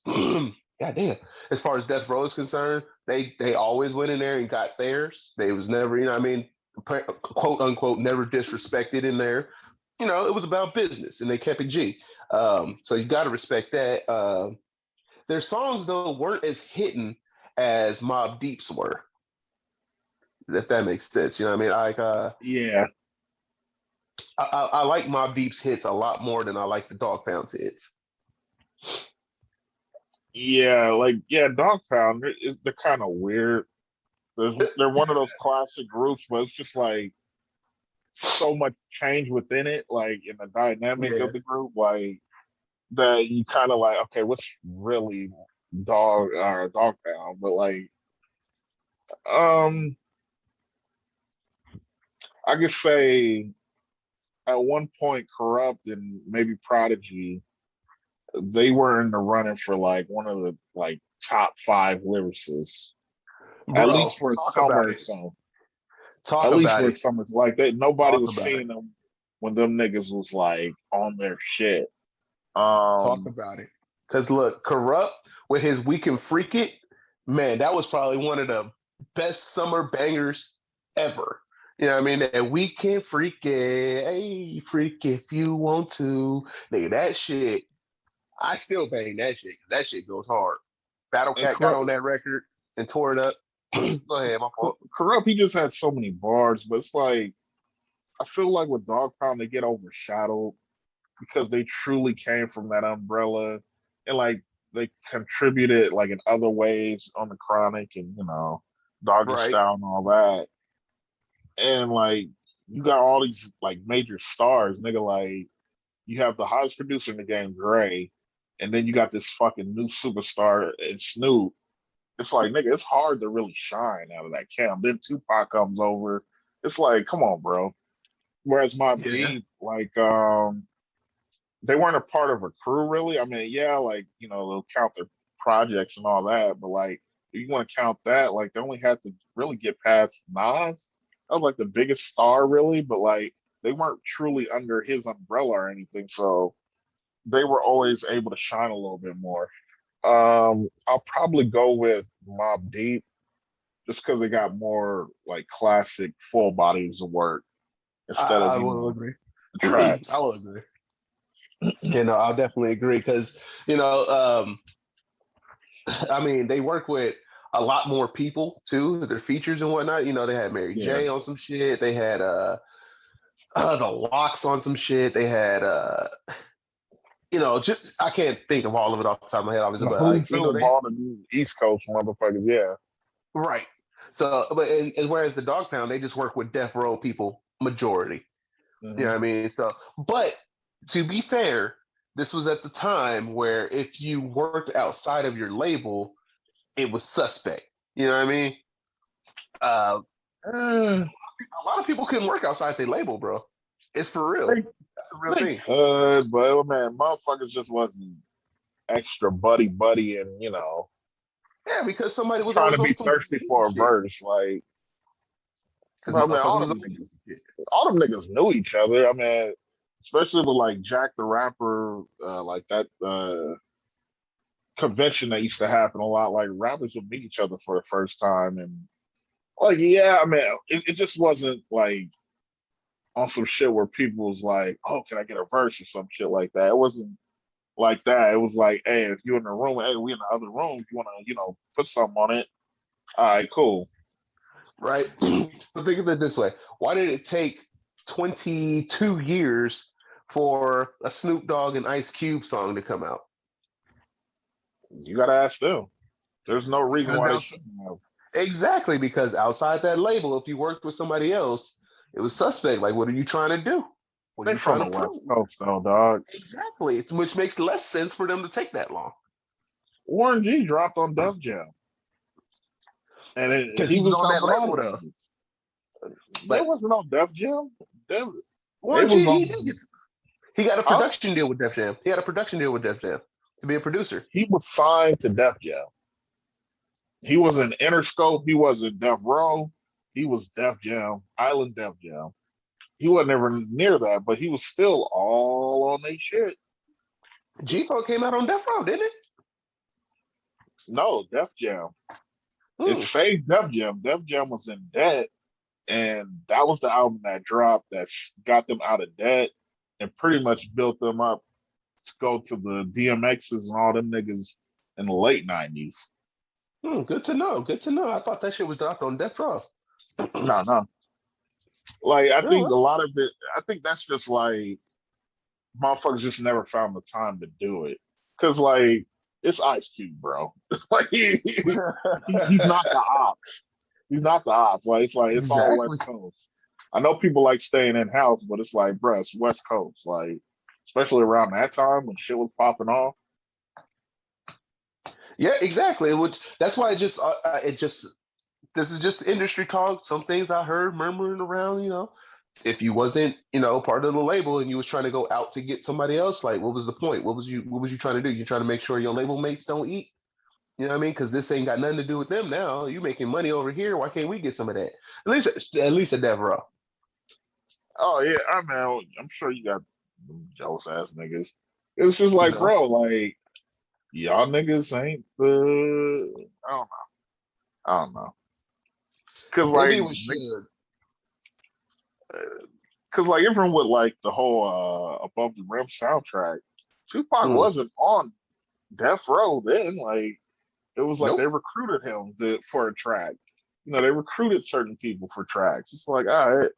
goddamn, as far as Death Row is concerned, they always went in there and got theirs. They was never, I mean, quote unquote, never disrespected in there. It was about business, and they kept it G. So you got to respect that. Their songs though weren't as hidden as Mob Deep's were, if that makes sense. You know what I mean? Yeah. I like Mob Deep's hits a lot more than I like the Dog Pound's hits. Yeah. Like, yeah, Dog Pound, they're kind of weird. They're one of those classic groups, but it's just like so much change within it, like in the dynamic Yeah. of the group, like that you kind of like, okay, what's really Dog Pound? But like, um, I could say at one point, Corrupt and maybe Prodigy, they were in the running for like one of the like top five lyricists, at least Bro, for a talk about summer it. song. Talk At least about for it. something like that, nobody Talk was about it. seeing them when them niggas was like on their shit. Talk Um, about it. Cause look, Corrupt with his "We Can Freak It," man, that was probably one of the best summer bangers ever. You know what I mean? That "We Can Freak It," hey, freak if you want to. Nigga, that shit, I still bang that shit. That shit goes hard. Battle and Cat got on that record and tore it up. Go ahead, my fault. Corrupt, he just had so many bars, but it's like I feel like with Dog Pound they get overshadowed because they truly came from that umbrella and like they contributed like in other ways on the Chronic and Doggy Right. Style and all that. And like you got all these like major stars, nigga. Like you have the hottest producer in the game, Gray, and then you got this fucking new superstar in Snoop. It's like, nigga, it's hard to really shine out of that camp. Then Tupac comes over. It's like, come on, bro. Whereas Mobb Yeah. Deep, like, they weren't a part of a crew really. I mean, yeah, like, they'll count their projects and all that, but like if you want to count that, like they only had to really get past Nas. That was like the biggest star really, but like they weren't truly under his umbrella or anything. So they were always able to shine a little bit more. I'll probably go with Mobb Deep just because they got more like classic full bodies of work instead of I will agree. I tracks. will agree. I'll definitely agree because, you know, um, I mean, they work with a lot more people too, their features and whatnot. They had Mary Yeah, J on some shit. They had the Locks on some shit. They had just I can't think of all of it off the top of my head, obviously, the but who's like, who of they all the new East Coast motherfuckers. Yeah, right. So, but and whereas the Dog Pound, they just work with death row people majority. You know hmm what I mean? So, but to be fair, this was at the time where if you worked outside of your label, it was suspect. You know what I mean? Uh, uh, a lot of people couldn't work outside their label, bro. It's for real. they That's a real they thing. could, but man, motherfuckers just wasn't extra buddy and Yeah, because somebody was trying to always on be some thirsty goofy for a shit. verse. Like, Because I mean, motherfuckers was on goofy shit. all them niggas knew each other. I mean, especially with like Jack the Rapper, like that convention that used to happen a lot. Like rappers would meet each other for the first time, and like, yeah, I mean, it just wasn't like on some shit where people was like, "Oh, can I get a verse?" or some shit like that. It wasn't like that. It was like, "Hey, if you're in the room, hey, we in the other room. If you want to, put something on it, all right, cool." Right? So think of it this way: why did it take 22 years for a Snoop Dogg and Ice Cube song to come out? You gotta ask them. There's no reason Because why they out, shouldn't have. exactly, because outside that label, if you worked with somebody else, it was suspect. Like, what are you trying to do? What are They you from trying the to West prove? Coast though, dog. Exactly, which makes less sense for them to take that long Warren G dropped on Def Jam, and because he he was was on that helping all label them though. niggas. They But wasn't on Def Jam. They, they Warren was G, he did on. he got a Huh? production deal with Def Jam. He had a production deal with Def Jam to be a producer. He was signed to Def Jam. He was in Interscope. He wasn't Def Row. He was Def Jam, Island Def Jam. He wasn't ever near that, but he was still all on their shit. G-Funk came out on Death Row, didn't it? No, Def Jam. It Hmm. saved Def Jam. Def Jam was in debt, and that was the album that dropped that got them out of debt and pretty much built them up to go to the DMXs and all them niggas in the late '90s. Good to know. Good to know. I thought that shit was dropped on Death Row. No, no. Like I Oh, think a well. lot of it. I think that's just like motherfuckers just never found the time to do it. Cause like it's Ice Cube, bro. like he's not the ops. He's not the ops. Like it's all Exactly. West Coast. I know people like staying in house, but it's like, bro, it's West Coast. Like especially around that time when shit was popping off. Yeah, exactly. Which that's why it just this is just industry talk. Some things I heard murmuring around. If you wasn't part of the label and you was trying to go out to get somebody else, like what was the point? What was you trying to do? You trying to make sure your label mates don't eat? You know what I mean? Because this ain't got nothing to do with them now. You making money over here. Why can't we get some of that? At least at Devereaux. Oh yeah, I mean, I'm sure you got them jealous ass niggas. It's just You like, know, bro, like y'all niggas ain't the. I don't know. I don't know. Cause maybe like, we should. cause like even with like the whole Above the Rim soundtrack, Tupac Hmm. wasn't on Death Row then. Like it was like they Nope. recruited him for a track. They recruited certain people for tracks. It's like, all right.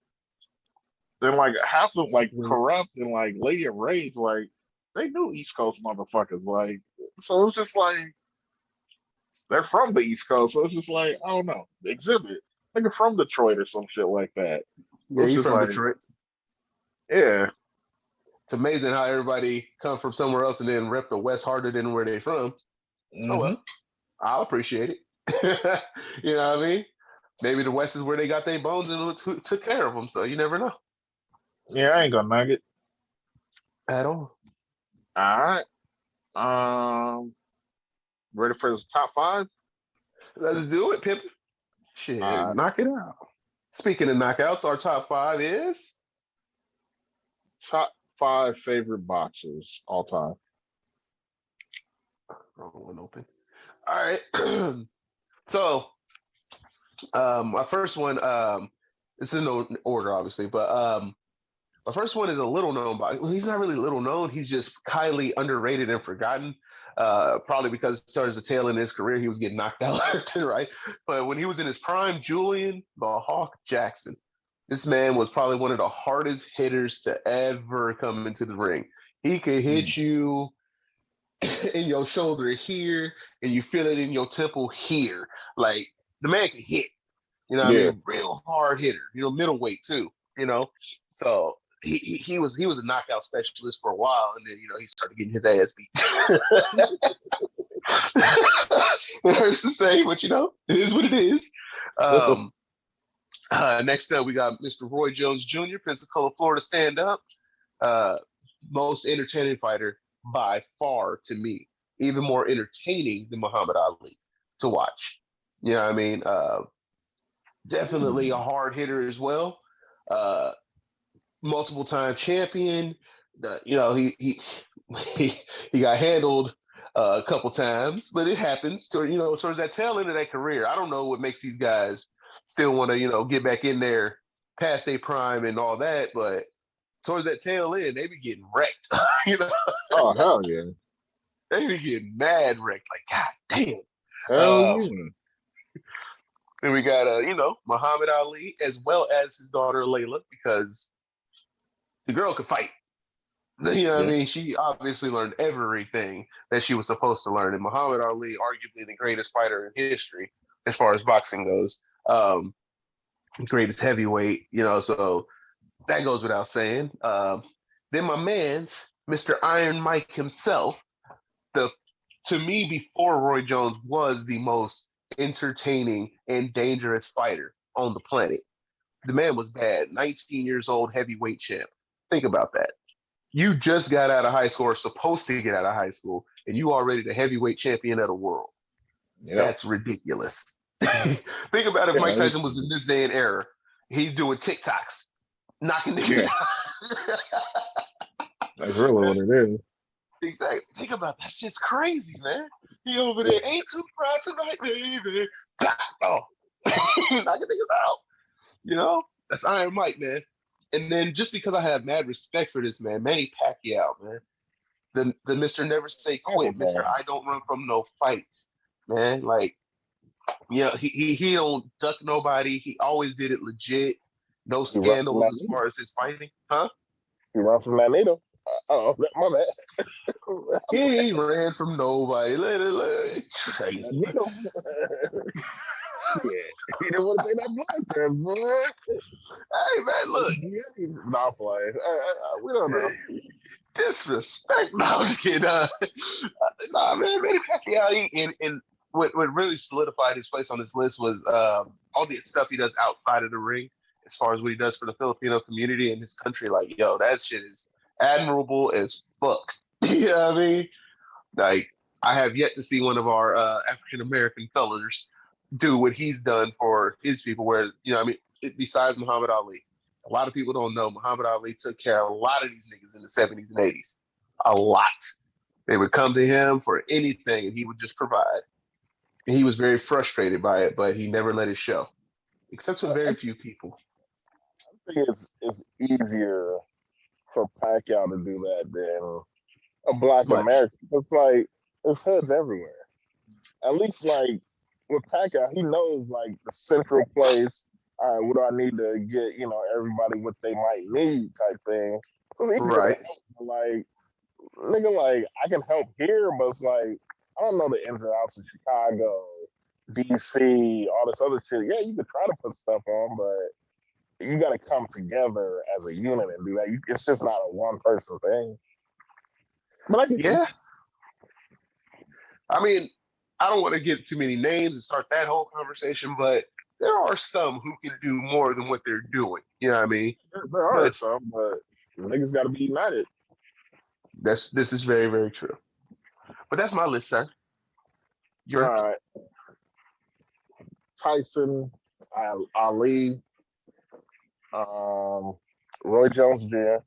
Then like half of them like Mhm. corrupt and like Lady of Rage, like they knew East Coast motherfuckers. Like so it's just like they're from the East Coast. So it's just like, I don't know. Exhibit. Nigga from Detroit or some shit like that. So Yeah, it's you just from like, Detroit. yeah. It's amazing how everybody come from somewhere else and then rep the West harder than where they from. Oh Hmm. well, I'll appreciate it. You know what I mean? Maybe the West is where they got their bones and took care of them. So you never know Yeah, I ain't gonna nug it. at all. All right. Ready for the top five? Let's do it, Pip. Shit, Uh knock it out. Speaking of knockouts, our top five is top five favorite boxers all time. wrong one open. All right. So my first one, it's in no order, obviously, but my first one is a little known by. Well, he's not really little known. He's just highly underrated and forgotten. Probably because towards the tail end of his career, he was getting knocked out left and right. But when he was in his prime, Julian the Hawk Jackson, this man was probably one of the hardest hitters to ever come into the ring. He could Mm. hit you in your shoulder here, and you feel it in your temple here. Like the man can hit. You know what I Yeah. mean? Real hard hitter. Middleweight too. You know, so he was a knockout specialist for a while, and then he started getting his ass beat. It hurts to say, but it is what it is. Um, Next up, we got Mr. Roy Jones Jr., Pensacola, Florida, stand up. Uh, Most entertaining fighter by far to me, even more entertaining than Muhammad Ali to watch. You know what I mean? Definitely a Mm. hard hitter as well. Uh, Multiple time champion. He he he got handled a couple times, but it happens. Towards that tail end of that career, I don't know what makes these guys still want to get back in there past their prime and all that, but towards that tail end, they be getting wrecked. you know, Oh hell yeah. they be getting mad wrecked. Like God damn. Hell Uh, yeah. then we got Muhammad Ali as well as his daughter Layla because the girl could fight. You know what I Yeah. mean? She obviously learned everything that she was supposed to learn. And Muhammad Ali, arguably the greatest fighter in history as far as boxing goes, greatest heavyweight, so that goes without saying. Then my man's Mr. Iron Mike himself, the to me before Roy Jones was the most entertaining and dangerous fighter on the planet. The man was bad. 19 years old, heavyweight champ. Think about that. You just got out of high school, or supposed to get out of high school, and you already the heavyweight champion of the world. Yep. That's ridiculous. Think about if Yeah. Mike Tyson was in this day and era. He's doing TikToks, knocking niggas Yeah. out. That's really what That's it is. exactly. Think about that. That's just crazy, man. He over there ain't too proud tonight, baby. Oh, knocking niggas out. That's Iron Mike, man. And then just because I have mad respect for this man, Manny Pacquiao, man, the Mister Never Say Oh Quit, Mister man. I don't run from no fights, man. Like, he don't duck nobody. He always did it legit. No He run from scandals as Magneto. far as his fighting, huh? He run from Magneto. Oh, my bad. He ain't ran from nobody. Crazy. Magneto. Yeah. He didn't want to take that blood test, bro. Hey man, look, Not play. We don't know. disrespect. No, I'm just kidding. Nah, man, Manny Pacquiao, and what really solidified his place on this list was all the stuff he does outside of the ring, as far as what he does for the Filipino community and his country. Like, yo, that shit is admirable as fuck. You know what I mean? Like, I have yet to see one of our African American fellas do what he's done for his people. Where I mean, besides Muhammad Ali, a lot of people don't know Muhammad Ali took care of a lot of these niggas in the '70s and '80s. A lot. They would come to him for anything, and he would just provide. And he was very frustrated by it, but he never let it show, except for I very few people. think it's easier for Pacquiao to do that than a Black Much. American. It's like there's hoods everywhere. At least like with Pacquiao, he knows like the central place. All right, what do I need to get? Everybody what they might need type thing. So it's easier to Right. help. Like nigga, like I can help here, but it's like I don't know the ins and outs of Chicago, DC, all this other shit. Yeah, you could try to put stuff on, but you got to come together as a unit and do that. It's just not a one person thing. But I get you. Yeah. I mean, I don't want to get too many names and start that whole conversation, but there are some who can do more than what they're doing. You know what I mean? There are But some, but niggas got to be united. this is very, very true. But that's my list, sir. All Your right, Tyson, Ali, Roy Jones Jr.,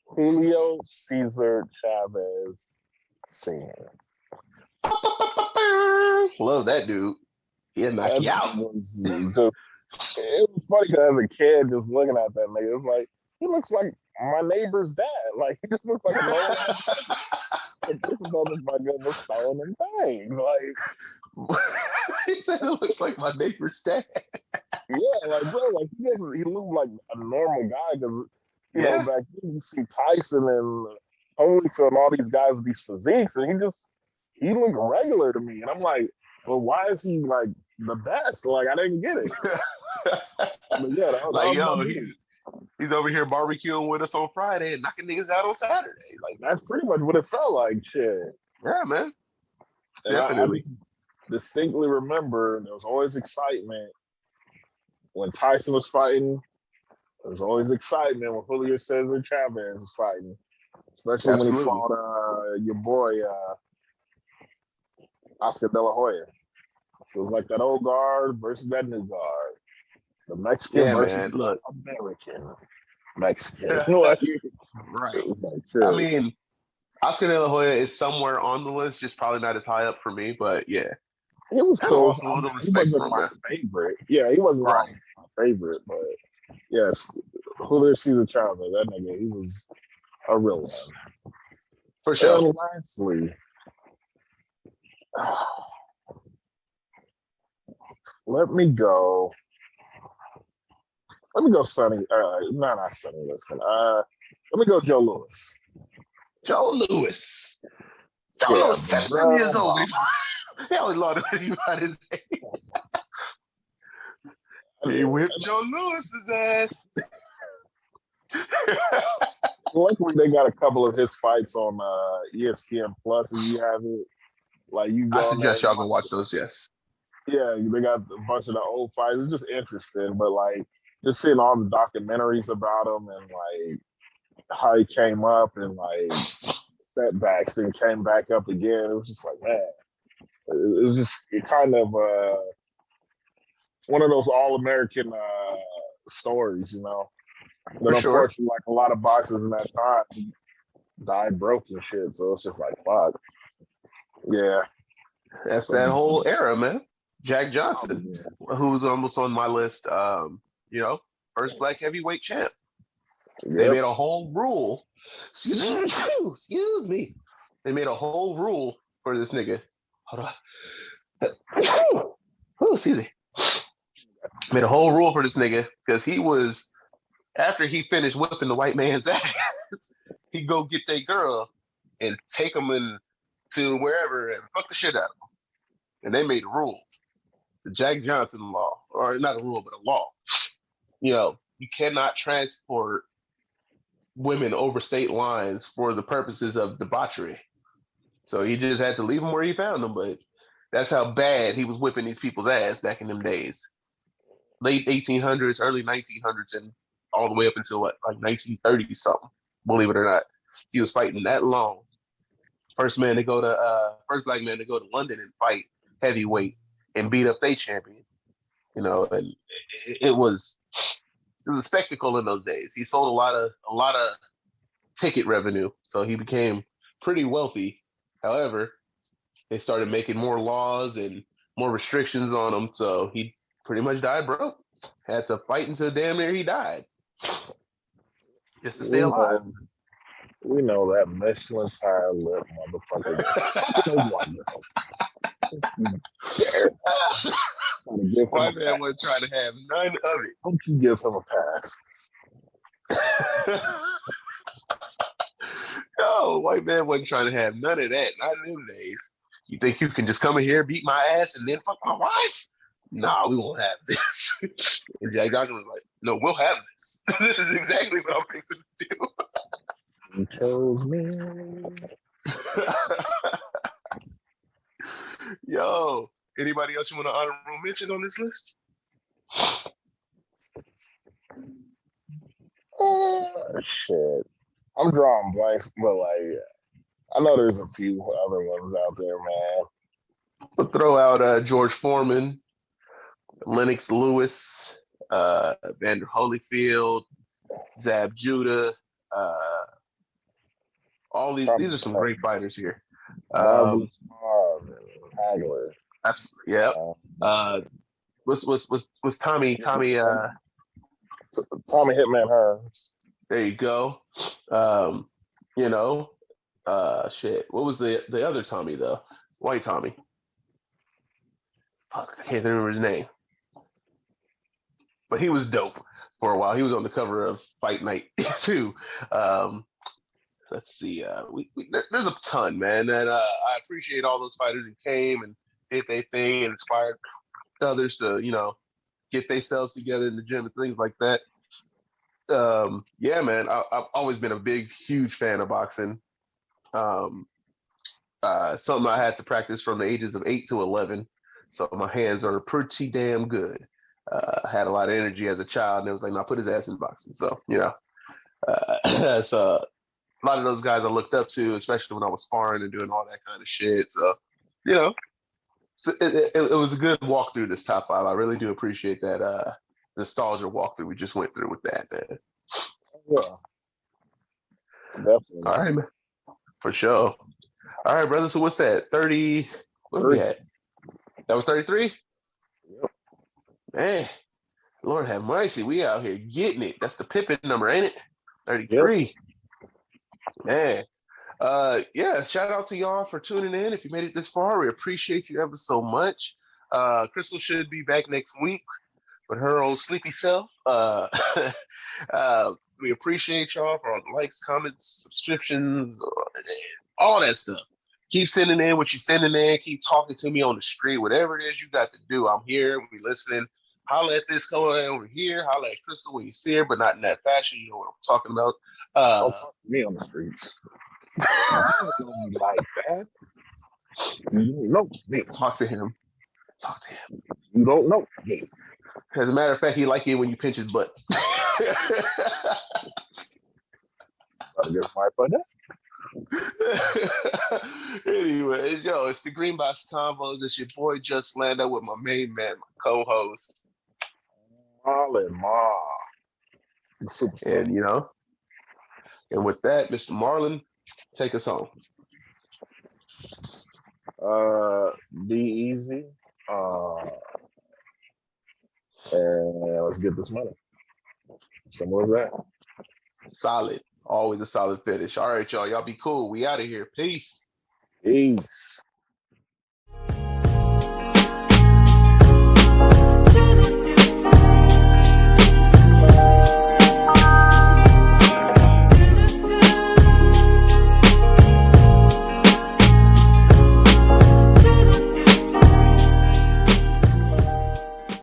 Julio Cesar Chavez Sr. love that dude. He'll knock That you out. was just, it was funny because as a kid, just looking at that nigga, it was like, he looks like my neighbor's dad. Like, he just looks like a normal like, this motherfucker was throwing them things. Like, He said it looks like my neighbor's dad. yeah, like, bro, like, he looked like a normal guy because, Yeah. back then you see Tyson and Holyfield and all these guys with these physiques, and he looked regular to me. And I'm like, well, why is he like the best? Like, I didn't get it. But yeah, that Like, was yo, my dude. he's over here barbecuing with us on Friday and knocking niggas out on Saturday. Like, That's pretty much what it felt like. Shit. yeah, man. And I Definitely. just distinctly remember there was always excitement when Tyson was fighting. There was always excitement when Julio Cesar Chavez was fighting, especially when he Absolutely. fought your boy Oscar De La Hoya. It was like that old guard versus that new guard, the Mexican Yeah, versus man. the Look. American Mexican. Like, Right. it was like, I shit. mean, Oscar De La Hoya is somewhere on the list, just probably not as high up for me. But yeah, It was kind of cool. lost a little He respect for wasn't him, my man. favorite. Yeah, he wasn't Right. my favorite, but yes, Julio Cesar Chavez, that nigga, he was a real one. For sure. And lastly, let me go. Sonny. No, not Sonny. Listen. Let me go Joe Louis. Joe Louis. Joe Yeah, Louis, 77 years old. He always loved it when he got his age. He whipped Joe Lewis's ass. Luckily, they got a couple of his fights on ESPN Plus. If you have it, like you go I on there. suggest y'all go watch those. Yes. Yeah, they got a bunch of the old fights. It's just interesting, but like just seeing all the documentaries about him and like how he came up and like setbacks and came back up again. It was just like, man, it was just kind of one of those all-American stories, But unfortunately, like a lot of boxers in that time died broke and shit. So it's just like, fuck. Yeah. That's that whole era, man. Jack Johnson, who was almost on my list, first black heavyweight champ. They made a whole rule. Excuse me. They made a whole rule for this nigga. Hold on. Oh, excuse me. Made a whole rule for this nigga because he was, after he finished whipping the white man's ass, he'd go get that girl and take him to wherever and fuck the shit out of him. And they made a rule. The Jack Johnson law, or not a rule, but a law. You cannot transport women over state lines for the purposes of debauchery. So he just had to leave them where he found them. But that's how bad he was whipping these people's ass back in them days. Late 1800s, early 1900s, and all the way up until like 1930 something. Believe it or not, he was fighting that long. first black man to go to London and fight heavyweight and beat up their champion. You know, and it was a spectacle in those days. He sold a lot of ticket revenue, so he became pretty wealthy. However, they started making more laws and more restrictions on him, so he pretty much died broke. Had to fight until damn near he died just to stay alive. We know that Michelin tire lip motherfucker. White man wasn't trying to have none of it. Don't you give him a pass? No, white man wasn't trying to have none of that. Not in them days. You think you can just come in here, beat my ass, and then fuck my wife? Nah, we won't have this. And Jack Johnson was like, no, we'll have this. This is exactly what I'm fixing to do. You chose me. Yo, anybody else you want to honorable mention on this list? Shit. I'm drawing blanks, but like, I know there's a few other ones out there, man. We'll throw out George Foreman, Lennox Lewis, Vander Holyfield, Zab Judah. All these are some great fighters here. Hagler. Yeah. Was Tommy Tommy Hitman Hearns. There you go. You know, shit. What was the other Tommy though? White Tommy. Fuck, I can't remember his name. But he was dope for a while. He was on the cover of Fight Night too. Let's see. There's a ton, man, and I appreciate all those fighters who came and did their thing and inspired others to, you know, get themselves together in the gym and things like that. Yeah, man, I've always been a huge fan of boxing. Something I had to practice from the ages of 8 to 11, so my hands are pretty damn good. I had a lot of energy as a child, and it was like, "Now put his ass in boxing." So, you know, so a lot of those guys I looked up to, especially when I was sparring and doing all that kind of shit. So, you know, so it was a good walk through this top five. I really do appreciate that nostalgia walkthrough we just went through with that, man. Yeah, definitely. All right, man. For sure. All right, brother. So what's that? 30. What are we at? That was 33? Yep. Man, Lord have mercy. We out here getting it. That's the Pippin number, ain't it? 33. Yep. Man. Yeah, shout out to y'all for tuning in. If you made it this far, we appreciate you ever so much. Crystal should be back next week with her old sleepy self. We appreciate y'all for all the likes, comments, subscriptions, all that stuff. Keep sending in what you're sending in. Keep talking to me on the street. Whatever it is you got to do, I'm here. We listening. Holla at this going over here. Holla at Crystal when you see her, but not in that fashion. You know what I'm talking about. Don't talk to me on the streets. Don't like that. You don't know me. Talk to him. Talk to him. You don't know me. As a matter of fact, he like it when you pinch his butt. I guess my fun. Anyways, yo, it's the Greenbox Convos. It's your boy Just Lando with my main man, my co-host. Marlon Ma. And you know, and with that, Mr. Marlon, take us home. Be easy. And let's get this money. Simple as that. Solid. Always a solid finish. All right, y'all. Y'all be cool. We out of here. Peace. Peace.